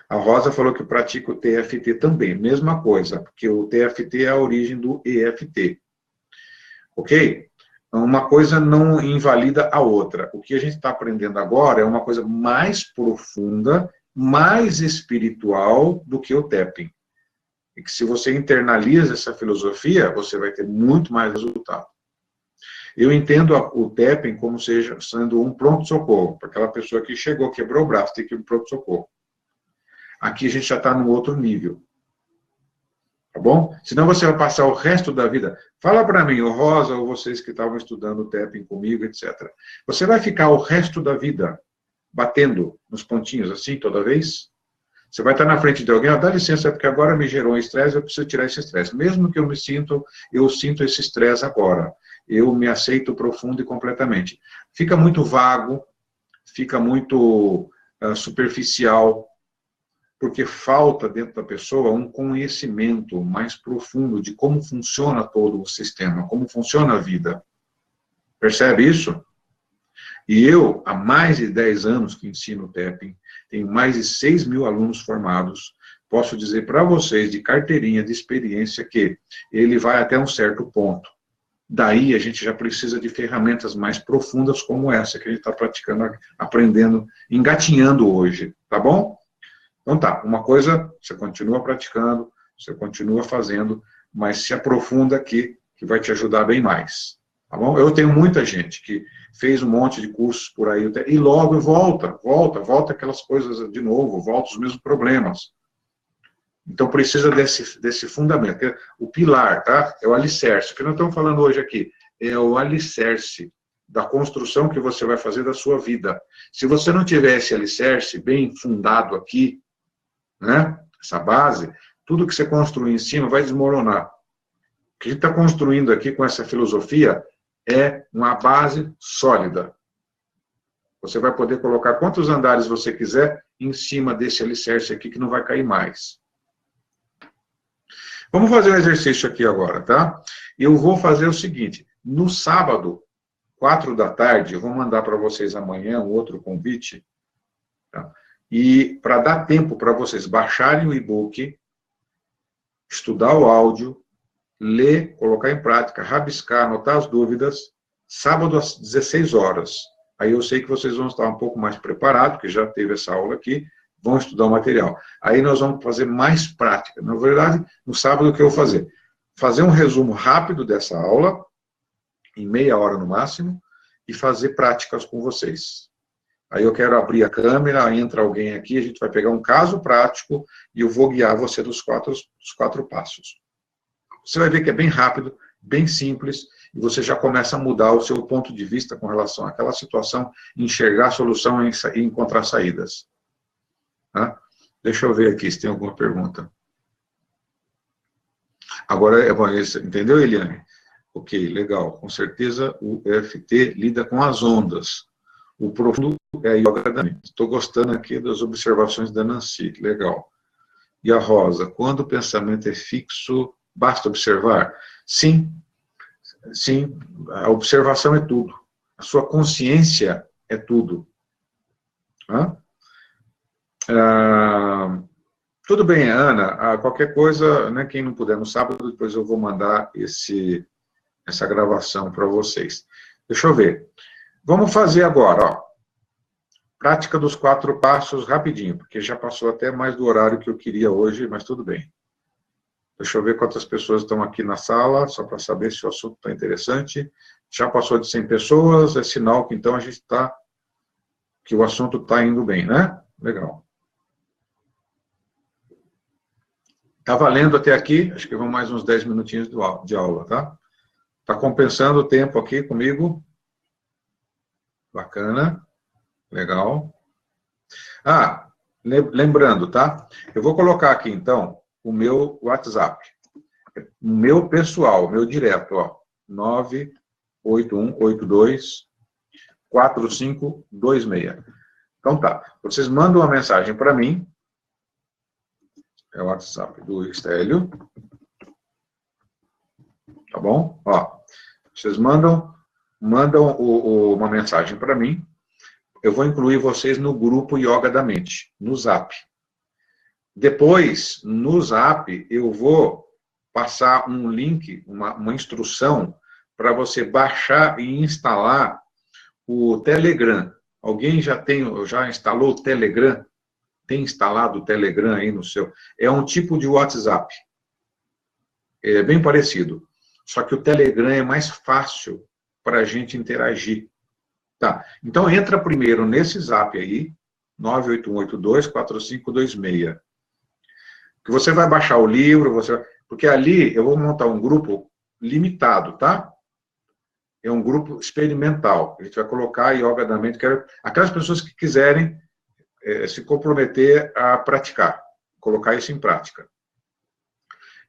A Rosa falou que pratica o TFT também, mesma coisa, porque o TFT é a origem do EFT. Ok? Uma coisa não invalida a outra. O que a gente está aprendendo agora é uma coisa mais profunda, mais espiritual do que o tapping. E que se você internaliza essa filosofia, você vai ter muito mais resultado. Eu entendo o tapping como sendo um pronto-socorro, para aquela pessoa que chegou, quebrou o braço, tem que ir para um pronto-socorro. Aqui a gente já está num outro nível. Tá bom? Senão você vai passar o resto da vida... Fala para mim, o Rosa, ou vocês que estavam estudando o tapping comigo, etc. Você vai ficar o resto da vida batendo nos pontinhos assim, toda vez? Você vai estar na frente de alguém, dá licença, porque agora me gerou um estresse, eu preciso tirar esse estresse. Mesmo que eu sinto esse estresse agora. Eu me aceito profundo e completamente. Fica muito vago, fica muito superficial, porque falta dentro da pessoa um conhecimento mais profundo de como funciona todo o sistema, como funciona a vida. Percebe isso? E eu, há mais de 10 anos que ensino o tapping, tenho mais de 6 mil alunos formados, posso dizer para vocês, de carteirinha, de experiência, que ele vai até um certo ponto. Daí a gente já precisa de ferramentas mais profundas como essa que a gente está praticando, aprendendo, engatinhando hoje, tá bom? Então tá, uma coisa, você continua praticando, você continua fazendo, mas se aprofunda aqui, que vai te ajudar bem mais, tá bom? Eu tenho muita gente que fez um monte de cursos por aí, e logo volta aquelas coisas de novo, volta os mesmos problemas. Então, precisa desse fundamento. O pilar, tá? É o alicerce. O que nós estamos falando hoje aqui é o alicerce da construção que você vai fazer da sua vida. Se você não tiver esse alicerce bem fundado aqui, né? Essa base, tudo que você construir em cima vai desmoronar. O que a gente está construindo aqui com essa filosofia é uma base sólida. Você vai poder colocar quantos andares você quiser em cima desse alicerce aqui, que não vai cair mais. Vamos fazer um exercício aqui agora, tá? Eu vou fazer o seguinte, no sábado, 4 da tarde, eu vou mandar para vocês amanhã um outro convite, tá? E para dar tempo para vocês baixarem o e-book, estudar o áudio, ler, colocar em prática, rabiscar, anotar as dúvidas, sábado às 16 horas. Aí eu sei que vocês vão estar um pouco mais preparados, porque já teve essa aula aqui, vão estudar o material. Aí nós vamos fazer mais prática. Na verdade, no sábado, o que eu vou fazer? Fazer um resumo rápido dessa aula, em meia hora no máximo, e fazer práticas com vocês. Aí eu quero abrir a câmera, entra alguém aqui, a gente vai pegar um caso prático e eu vou guiar você dos quatro passos. Você vai ver que é bem rápido, bem simples, e você já começa a mudar o seu ponto de vista com relação àquela situação, enxergar a solução e encontrar saídas. Tá? Deixa eu ver aqui se tem alguma pergunta. Agora, entendeu, Eliane? Ok, legal. Com certeza o EFT lida com as ondas. O profundo é a yoga da mente. Estou gostando aqui das observações da Nancy. Legal. E a Rosa, quando o pensamento é fixo, basta observar? Sim, sim. A observação é tudo. A sua consciência é tudo. Hã? Tudo bem, Ana, qualquer coisa, né, quem não puder no sábado, depois eu vou mandar essa gravação para vocês. Deixa eu ver. Vamos fazer agora, ó, prática dos 4 passos rapidinho, porque já passou até mais do horário que eu queria hoje, mas tudo bem. Deixa eu ver quantas pessoas estão aqui na sala, só para saber se o assunto está interessante. Já passou de 100 pessoas, é sinal que então a gente está, que o assunto está indo bem, né? Legal. Está valendo até aqui, acho que vão mais uns 10 minutinhos de aula, tá? Está compensando o tempo aqui comigo? Bacana, legal. Lembrando, tá? Eu vou colocar aqui, então, o meu WhatsApp. O meu pessoal, o meu direto, ó, 981824526. Então tá, vocês mandam uma mensagem para mim, é o WhatsApp do Estélio, tá bom? Ó, vocês mandam uma mensagem para mim, eu vou incluir vocês no grupo Yoga da Mente, no Zap. Depois, no Zap, eu vou passar um link, uma instrução, para você baixar e instalar o Telegram. Alguém já instalou o Telegram? Tem instalado o Telegram aí no seu... É um tipo de WhatsApp. É bem parecido. Só que o Telegram é mais fácil para a gente interagir. Tá. Então, entra primeiro nesse Zap aí, 981824526. Que você vai baixar o livro, porque ali eu vou montar um grupo limitado, tá? É um grupo experimental. A gente vai colocar Yoga da Mente, aquelas pessoas que quiserem se comprometer a praticar, colocar isso em prática.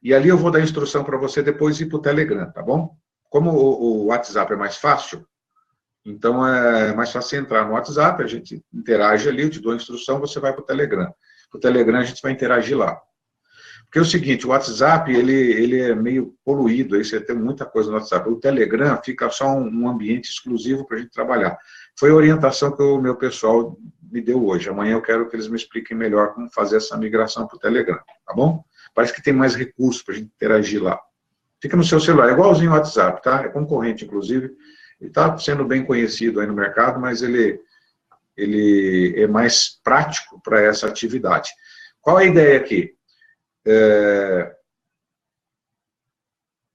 E ali eu vou dar instrução para você depois ir para o Telegram, tá bom? Como o WhatsApp é mais fácil, então é mais fácil você entrar no WhatsApp, a gente interage ali, eu te dou a instrução, você vai para o Telegram. O Telegram a gente vai interagir lá. Porque é o seguinte, o WhatsApp, ele é meio poluído, aí você tem muita coisa no WhatsApp. O Telegram fica só um ambiente exclusivo para a gente trabalhar. Foi a orientação que o meu pessoal me deu hoje. Amanhã eu quero que eles me expliquem melhor como fazer essa migração para o Telegram, tá bom? Parece que tem mais recursos para a gente interagir lá. Fica no seu celular, é igualzinho o WhatsApp, tá? É concorrente, inclusive. Ele está sendo bem conhecido aí no mercado, mas ele é mais prático para essa atividade. Qual a ideia aqui?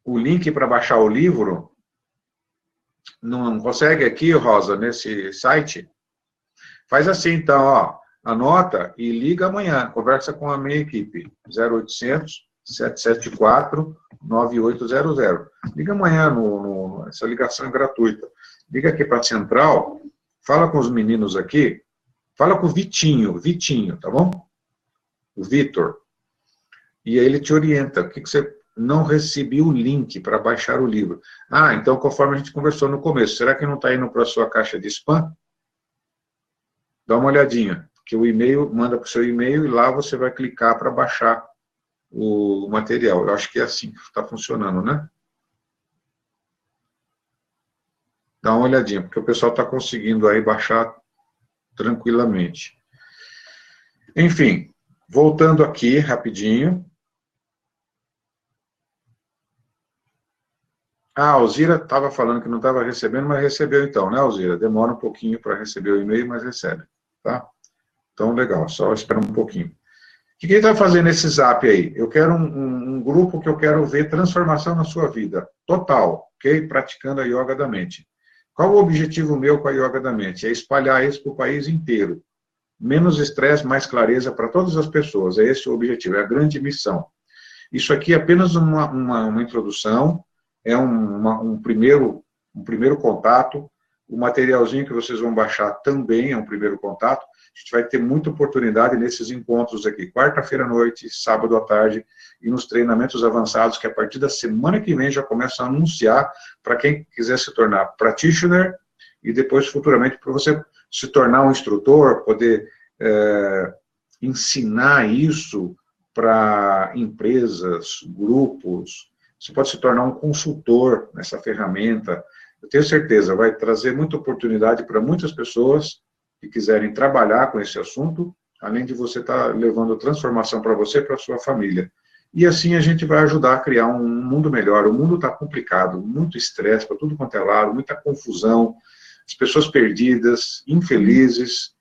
O link para baixar o livro, não consegue aqui, Rosa, nesse site? Faz assim, então, ó, anota e liga amanhã, conversa com a minha equipe, 0800 774 9800. Liga amanhã, essa ligação é gratuita. Liga aqui para a central, fala com os meninos aqui, fala com o Vitinho, tá bom? O Vitor. E aí ele te orienta, o que você não recebeu o link para baixar o livro. Ah, então conforme a gente conversou no começo, será que não está indo para a sua caixa de spam? Dá uma olhadinha, porque o e-mail manda para o seu e-mail e lá você vai clicar para baixar o material. Eu acho que é assim que está funcionando, né? Dá uma olhadinha, porque o pessoal está conseguindo aí baixar tranquilamente. Enfim, voltando aqui rapidinho. Ah, a Alzira estava falando que não estava recebendo, mas recebeu então, né, Alzira? Demora um pouquinho para receber o e-mail, mas recebe, tá? Então, legal, só espera um pouquinho. O que ele está fazendo nesse zap aí? Eu quero um grupo que eu quero ver transformação na sua vida, total, ok? Praticando a yoga da mente. Qual o objetivo meu com a yoga da mente? É espalhar isso para o país inteiro. Menos estresse, mais clareza para todas as pessoas. É esse o objetivo, é a grande missão. Isso aqui é apenas uma introdução, é um primeiro contato. O materialzinho que vocês vão baixar também é um primeiro contato. A gente vai ter muita oportunidade nesses encontros aqui, quarta-feira à noite, sábado à tarde, e nos treinamentos avançados, que a partir da semana que vem já começa a anunciar para quem quiser se tornar practitioner, e depois, futuramente, para você se tornar um instrutor, poder ensinar isso para empresas, grupos. Você pode se tornar um consultor nessa ferramenta. Eu tenho certeza, vai trazer muita oportunidade para muitas pessoas que quiserem trabalhar com esse assunto, além de você estar levando transformação para você e para a sua família. E assim a gente vai ajudar a criar um mundo melhor. O mundo está complicado, muito estresse para tudo quanto é lado, muita confusão, as pessoas perdidas, infelizes,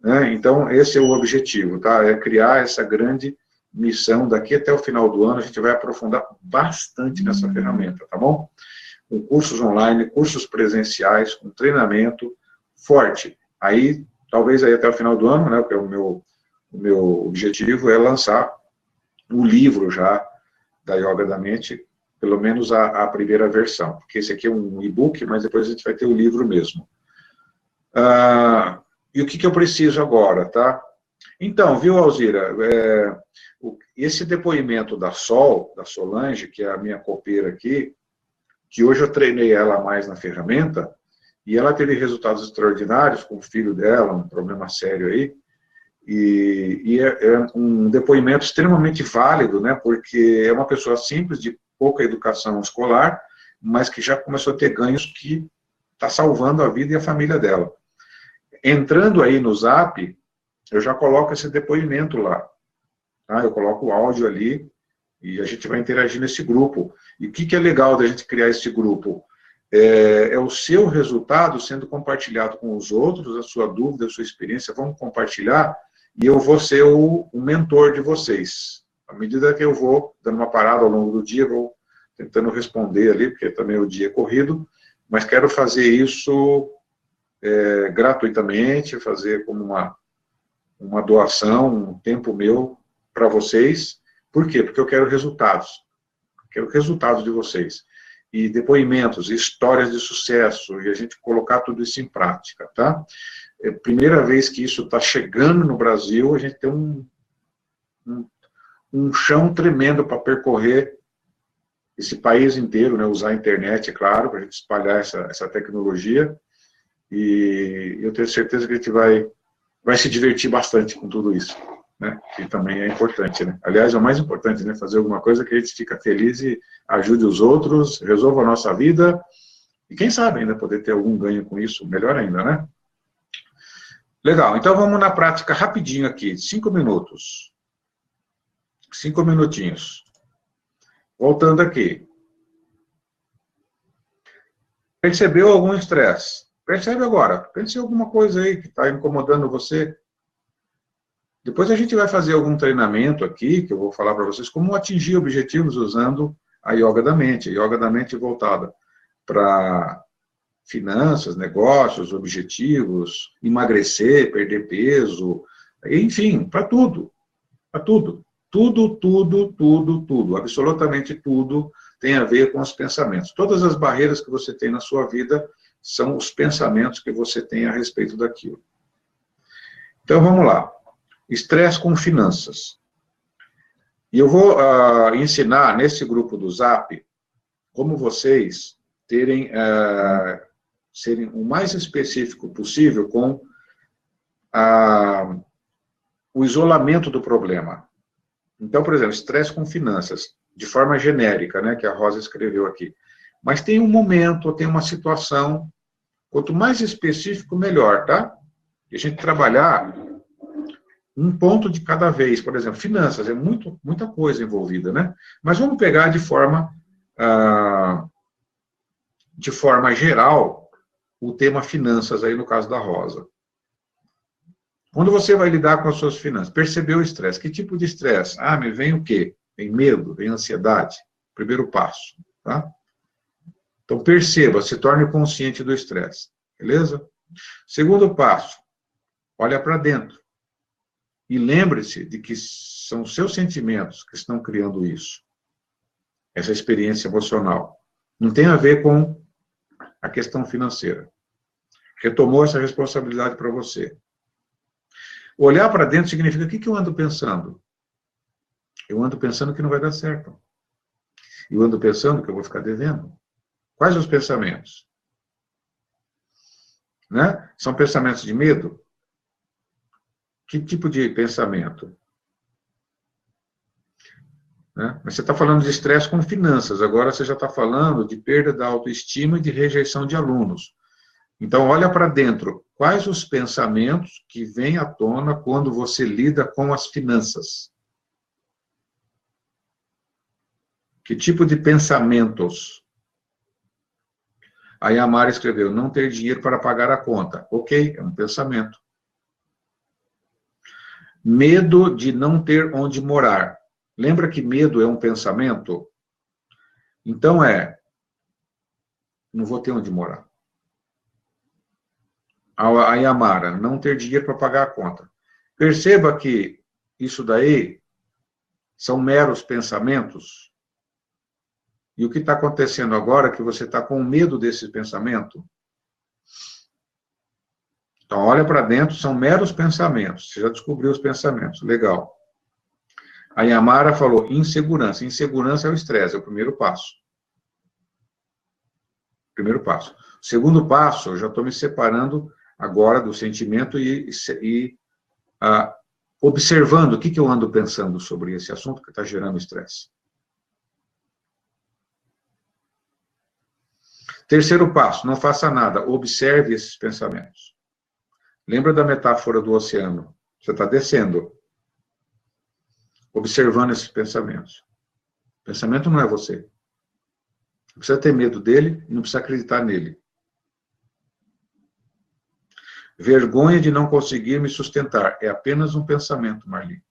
né? Então, esse é o objetivo, tá? É criar essa grande missão. Daqui até o final do ano, a gente vai aprofundar bastante nessa ferramenta, tá bom? Com cursos online, cursos presenciais, com treinamento forte. Aí, talvez aí até o final do ano, né, porque o meu objetivo é lançar o livro já da Yoga da Mente, pelo menos a primeira versão, porque esse aqui é um e-book, mas depois a gente vai ter o livro mesmo. E o que eu preciso agora, tá? Então, viu, Alzira, esse depoimento da Solange, que é a minha copeira aqui, que hoje eu treinei ela mais na ferramenta, e ela teve resultados extraordinários com o filho dela, um problema sério aí, e é um depoimento extremamente válido, né, porque é uma pessoa simples, de pouca educação escolar, mas que já começou a ter ganhos que está salvando a vida e a família dela. Entrando aí no Zap, eu já coloco esse depoimento lá, tá? Eu coloco o áudio ali, e a gente vai interagir nesse grupo. E o que é legal da gente criar esse grupo? É o seu resultado sendo compartilhado com os outros, a sua dúvida, a sua experiência, vamos compartilhar, e eu vou ser o mentor de vocês. À medida que eu vou dando uma parada ao longo do dia, vou tentando responder ali, porque também o dia é corrido, mas quero fazer isso gratuitamente, fazer como uma doação, um tempo meu para vocês. Por quê? Porque eu quero resultados. Quero resultados de vocês. E depoimentos, histórias de sucesso, e a gente colocar tudo isso em prática, tá? É a primeira vez que isso está chegando no Brasil, a gente tem um chão tremendo para percorrer esse país inteiro, né? Usar a internet, é claro, para a gente espalhar essa tecnologia, e eu tenho certeza que a gente vai se divertir bastante com tudo isso. né? Que também é importante, né? Aliás, é o mais importante, né? Fazer alguma coisa que a gente fica feliz e ajude os outros, resolva a nossa vida, e quem sabe ainda poder ter algum ganho com isso, melhor ainda, né? Legal, então vamos na prática rapidinho aqui, 5 minutos. 5 minutinhos. Voltando aqui. Percebeu algum estresse? Percebe agora. Pense em alguma coisa aí que está incomodando você. Depois a gente vai fazer algum treinamento aqui, que eu vou falar para vocês como atingir objetivos usando a yoga da mente. A yoga da mente voltada para finanças, negócios, objetivos, emagrecer, perder peso, enfim, para tudo. Para tudo. Tudo, tudo, tudo, tudo. Absolutamente tudo tem a ver com os pensamentos. Todas as barreiras que você tem na sua vida são os pensamentos que você tem a respeito daquilo. Então, vamos lá. Estresse com finanças. E eu vou ensinar nesse grupo do Zap como vocês serem o mais específico possível com o isolamento do problema. Então, por exemplo, estresse com finanças, de forma genérica, né, que a Rosa escreveu aqui. Mas tem um momento, tem uma situação, quanto mais específico, melhor, tá? E a gente trabalhar um ponto de cada vez. Por exemplo, finanças, é muita coisa envolvida, né? Mas vamos pegar de forma geral o tema finanças, aí no caso da Rosa. Quando você vai lidar com as suas finanças, percebeu o estresse. Que tipo de estresse? Me vem o quê? Vem medo, vem ansiedade. Primeiro passo, tá? Então, perceba, se torne consciente do estresse, beleza? Segundo passo, olha para dentro. E lembre-se de que são os seus sentimentos que estão criando isso. Essa experiência emocional. Não tem a ver com a questão financeira. Retomou essa responsabilidade para você. Olhar para dentro significa, o que eu ando pensando? Eu ando pensando que não vai dar certo. Eu ando pensando que eu vou ficar devendo. Quais os pensamentos? Né? São pensamentos de medo? Que tipo de pensamento? Né? Mas você está falando de estresse com finanças, agora você já está falando de perda da autoestima e de rejeição de alunos. Então, olha para dentro. Quais os pensamentos que vêm à tona quando você lida com as finanças? Que tipo de pensamentos? Aí a Mara escreveu, não ter dinheiro para pagar a conta. Ok, é um pensamento. Medo de não ter onde morar. Lembra que medo é um pensamento? Então não vou ter onde morar. Aí a Mara, não ter dinheiro para pagar a conta. Perceba que isso daí são meros pensamentos. E o que está acontecendo agora é que você está com medo desse pensamento. Então, olha para dentro, são meros pensamentos. Você já descobriu os pensamentos. Legal. A Yamara falou insegurança. Insegurança é o estresse, é o primeiro passo. Primeiro passo. O segundo passo, eu já estou me separando agora do sentimento e observando o que eu ando pensando sobre esse assunto que está gerando estresse. Terceiro passo, não faça nada, observe esses pensamentos. Lembra da metáfora do oceano? Você está descendo, observando esses pensamentos. O pensamento não é você. Não precisa ter medo dele e não precisa acreditar nele. Vergonha de não conseguir me sustentar. É apenas um pensamento, Marli.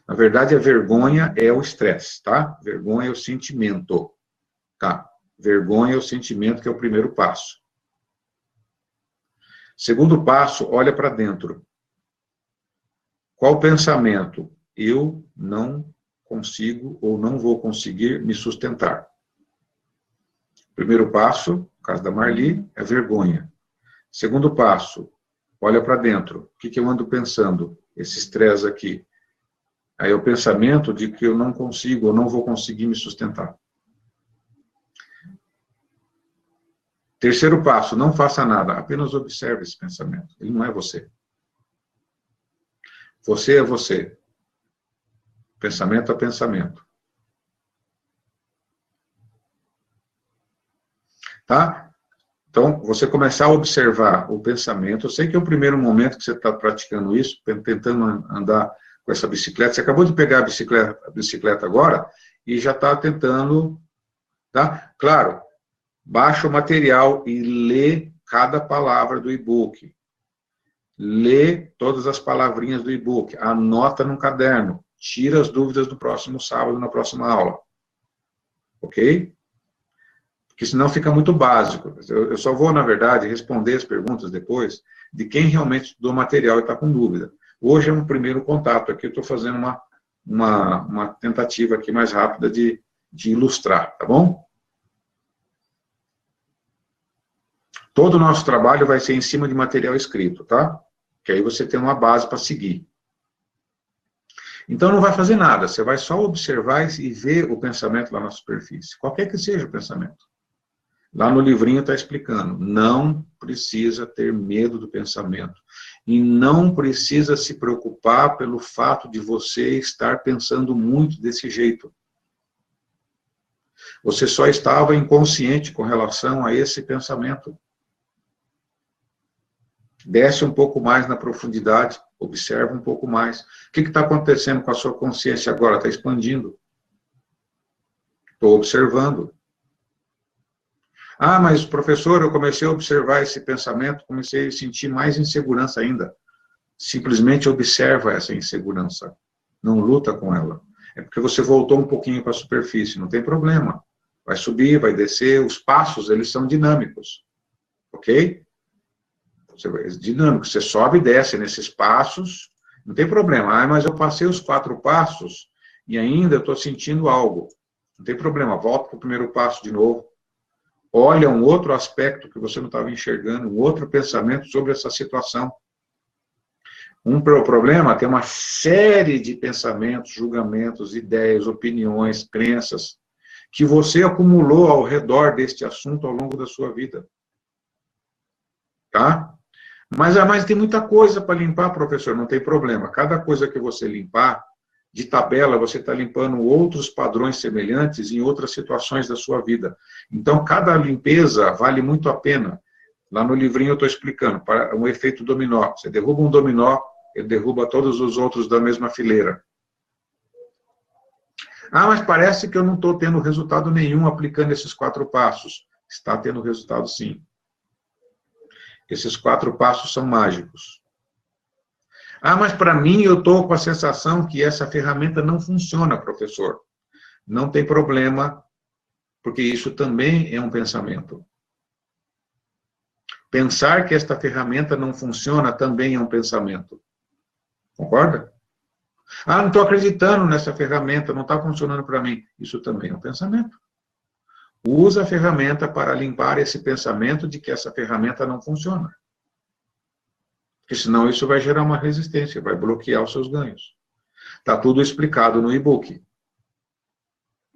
Na verdade, a vergonha é o estresse, tá? Vergonha é o sentimento, tá? Vergonha é o sentimento que é o primeiro passo. Segundo passo, olha para dentro. Qual pensamento? Eu não consigo ou não vou conseguir me sustentar. Primeiro passo, no caso da Marli, é vergonha. Segundo passo, olha para dentro. O que eu ando pensando? Esse estresse aqui. Aí é o pensamento de que eu não consigo ou não vou conseguir me sustentar. Terceiro passo, não faça nada, apenas observe esse pensamento. Ele não é você. Você é você. Pensamento a pensamento. Tá? Então, você começar a observar o pensamento. Eu sei que é o primeiro momento que você está praticando isso, tentando andar com essa bicicleta. Você acabou de pegar a bicicleta agora e já está tentando, tá? Claro, baixa o material e lê cada palavra do e-book. Lê todas as palavrinhas do e-book. Anota num caderno. Tira as dúvidas do próximo sábado, na próxima aula. Ok? Porque senão fica muito básico. Eu só vou, na verdade, responder as perguntas depois de quem realmente estudou o material e está com dúvida. Hoje é um primeiro contato aqui, eu estou fazendo uma tentativa aqui mais rápida de ilustrar, tá bom? Todo o nosso trabalho vai ser em cima de material escrito, tá? Que aí você tem uma base para seguir. Então não vai fazer nada, você vai só observar e ver o pensamento lá na superfície, qualquer que seja o pensamento. Lá no livrinho está explicando, não precisa ter medo do pensamento. E não precisa se preocupar pelo fato de você estar pensando muito desse jeito. Você só estava inconsciente com relação a esse pensamento. Desce um pouco mais na profundidade, observa um pouco mais. O que está acontecendo com a sua consciência agora? Está expandindo. Estou observando. Ah, mas professor, eu comecei a observar esse pensamento, comecei a sentir mais insegurança ainda. Simplesmente observa essa insegurança. Não luta com ela. É porque você voltou um pouquinho para a superfície, não tem problema. Vai subir, vai descer, os passos, eles são dinâmicos. Ok? Dinâmico, você sobe e desce nesses passos, não tem problema. Ah, mas eu passei os 4 passos e ainda estou sentindo algo. Não tem problema, volta para o primeiro passo de novo. Olha um outro aspecto que você não estava enxergando, um outro pensamento sobre essa situação. Um problema tem uma série de pensamentos, julgamentos, ideias, opiniões, crenças, que você acumulou ao redor deste assunto ao longo da sua vida. Tá? Mas tem muita coisa para limpar, professor, não tem problema. Cada coisa que você limpar, de tabela, você está limpando outros padrões semelhantes em outras situações da sua vida. Então, cada limpeza vale muito a pena. Lá no livrinho eu estou explicando, para um efeito dominó. Você derruba um dominó, ele derruba todos os outros da mesma fileira. Ah, mas parece que eu não estou tendo resultado nenhum aplicando esses 4 passos. Está tendo resultado sim. Esses 4 passos são mágicos. Ah, mas para mim eu estou com a sensação que essa ferramenta não funciona, professor. Não tem problema, porque isso também é um pensamento. Pensar que esta ferramenta não funciona também é um pensamento. Concorda? Ah, não estou acreditando nessa ferramenta, não está funcionando para mim. Isso também é um pensamento. Usa a ferramenta para limpar esse pensamento de que essa ferramenta não funciona. Porque senão isso vai gerar uma resistência, vai bloquear os seus ganhos. Está tudo explicado no e-book.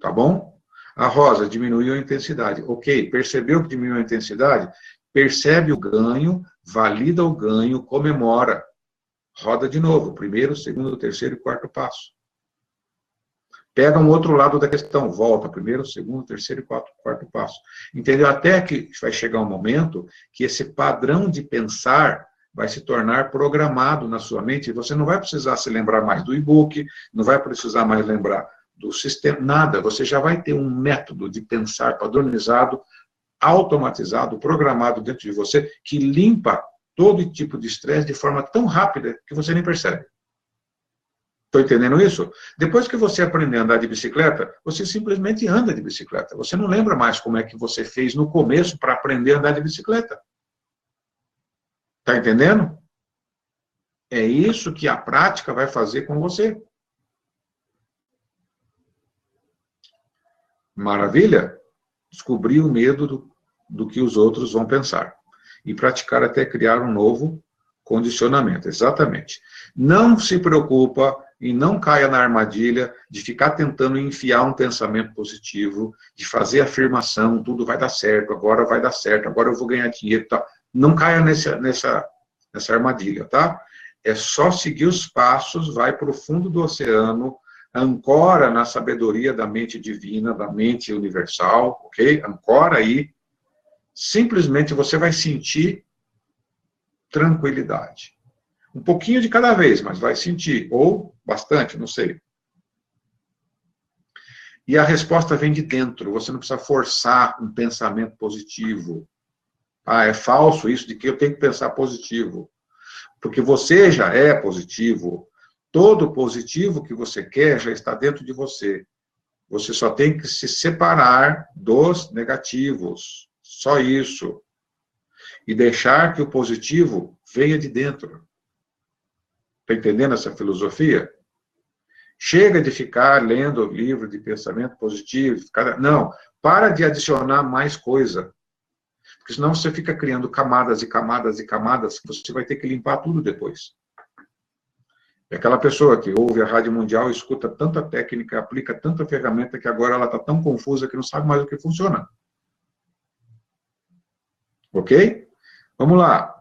Tá bom? A Rosa diminuiu a intensidade. Ok, percebeu que diminuiu a intensidade? Percebe o ganho, valida o ganho, comemora. Roda de novo, primeiro, segundo, terceiro e quarto passo. Pega um outro lado da questão, volta, primeiro, segundo, terceiro e quarto passo. Entendeu? Até que vai chegar um momento que esse padrão de pensar vai se tornar programado na sua mente, e você não vai precisar se lembrar mais do e-book, não vai precisar mais lembrar do sistema, nada. Você já vai ter um método de pensar padronizado, automatizado, programado dentro de você, que limpa todo tipo de estresse de forma tão rápida que você nem percebe. Estou entendendo isso? Depois que você aprender a andar de bicicleta, você simplesmente anda de bicicleta. Você não lembra mais como é que você fez no começo para aprender a andar de bicicleta. Está entendendo? É isso que a prática vai fazer com você. Maravilha? Descobrir o medo do que os outros vão pensar. E praticar até criar um novo condicionamento. Exatamente. Não se preocupa e não caia na armadilha de ficar tentando enfiar um pensamento positivo, de fazer afirmação, tudo vai dar certo, agora eu vou ganhar dinheiro. Tá? Não caia nessa armadilha, tá? é só seguir os passos, vai para o fundo do oceano, ancora na sabedoria da mente divina, da mente universal, ok? Ancora aí, simplesmente você vai sentir tranquilidade. Um pouquinho de cada vez, mas vai sentir, ou bastante, não sei. E a resposta vem de dentro, você não precisa forçar um pensamento positivo. Ah, é falso isso de que eu tenho que pensar positivo. Porque você já é positivo. Todo positivo que você quer já está dentro de você. Você só tem que se separar dos negativos. Só isso. E deixar que o positivo venha de dentro. Está entendendo essa filosofia? Chega de ficar lendo livro de pensamento positivo. Não, para de adicionar mais coisa. Porque senão você fica criando camadas e camadas e camadas, que você vai ter que limpar tudo depois. É aquela pessoa que ouve a Rádio Mundial, escuta tanta técnica, aplica tanta ferramenta, que agora ela está tão confusa que não sabe mais o que funciona. Ok? Vamos lá.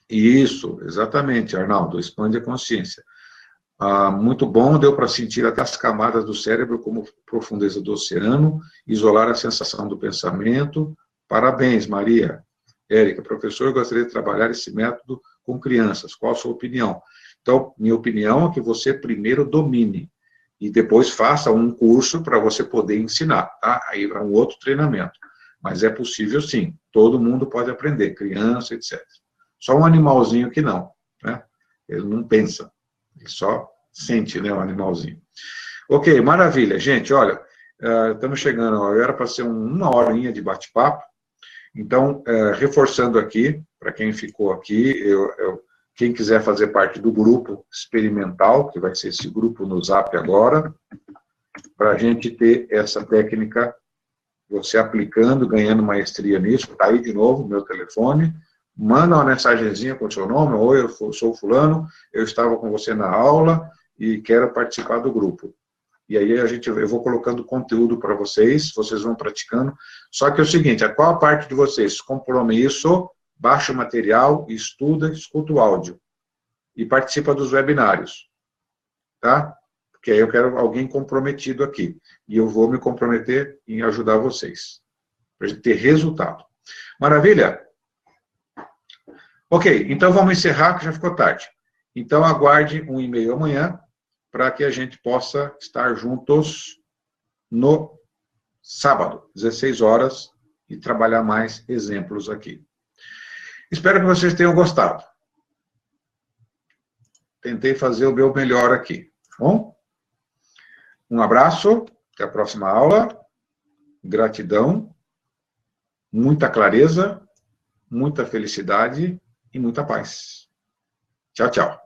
Isso, exatamente, Arnaldo, expande a consciência. Muito bom, deu para sentir até as camadas do cérebro como profundeza do oceano, isolar a sensação do pensamento. Parabéns, Maria. Érica, professor, eu gostaria de trabalhar esse método com crianças. Qual a sua opinião? Então, minha opinião é que você primeiro domine e depois faça um curso para você poder ensinar, tá? Aí é um outro treinamento. Mas é possível sim, todo mundo pode aprender, criança, etc. Só um animalzinho que não, né? Ele não pensa. Ele só sente, né, o animalzinho. Ok, maravilha. Gente, olha, estamos chegando, era para ser uma horinha de bate-papo, então, reforçando aqui, para quem ficou aqui, quem quiser fazer parte do grupo experimental, que vai ser esse grupo no Zap agora, para a gente ter essa técnica, você aplicando, ganhando maestria nisso, está aí de novo, meu telefone, manda uma mensagenzinha com o seu nome, oi, eu sou fulano, eu estava com você na aula e quero participar do grupo. E aí eu vou colocando conteúdo para vocês vão praticando. Só que é o seguinte, qual a parte de vocês? Compromisso, baixa o material, estuda, escuta o áudio. E participa dos webinários. Tá? Porque aí eu quero alguém comprometido aqui. E eu vou me comprometer em ajudar vocês. Para a gente ter resultado. Maravilha? Ok, então vamos encerrar, que já ficou tarde. Então aguarde um e-mail amanhã, para que a gente possa estar juntos no sábado, 16 horas, e trabalhar mais exemplos aqui. Espero que vocês tenham gostado. Tentei fazer o meu melhor aqui. Tá bom? Um abraço, até a próxima aula. Gratidão, muita clareza, muita felicidade e muita paz. Tchau, tchau.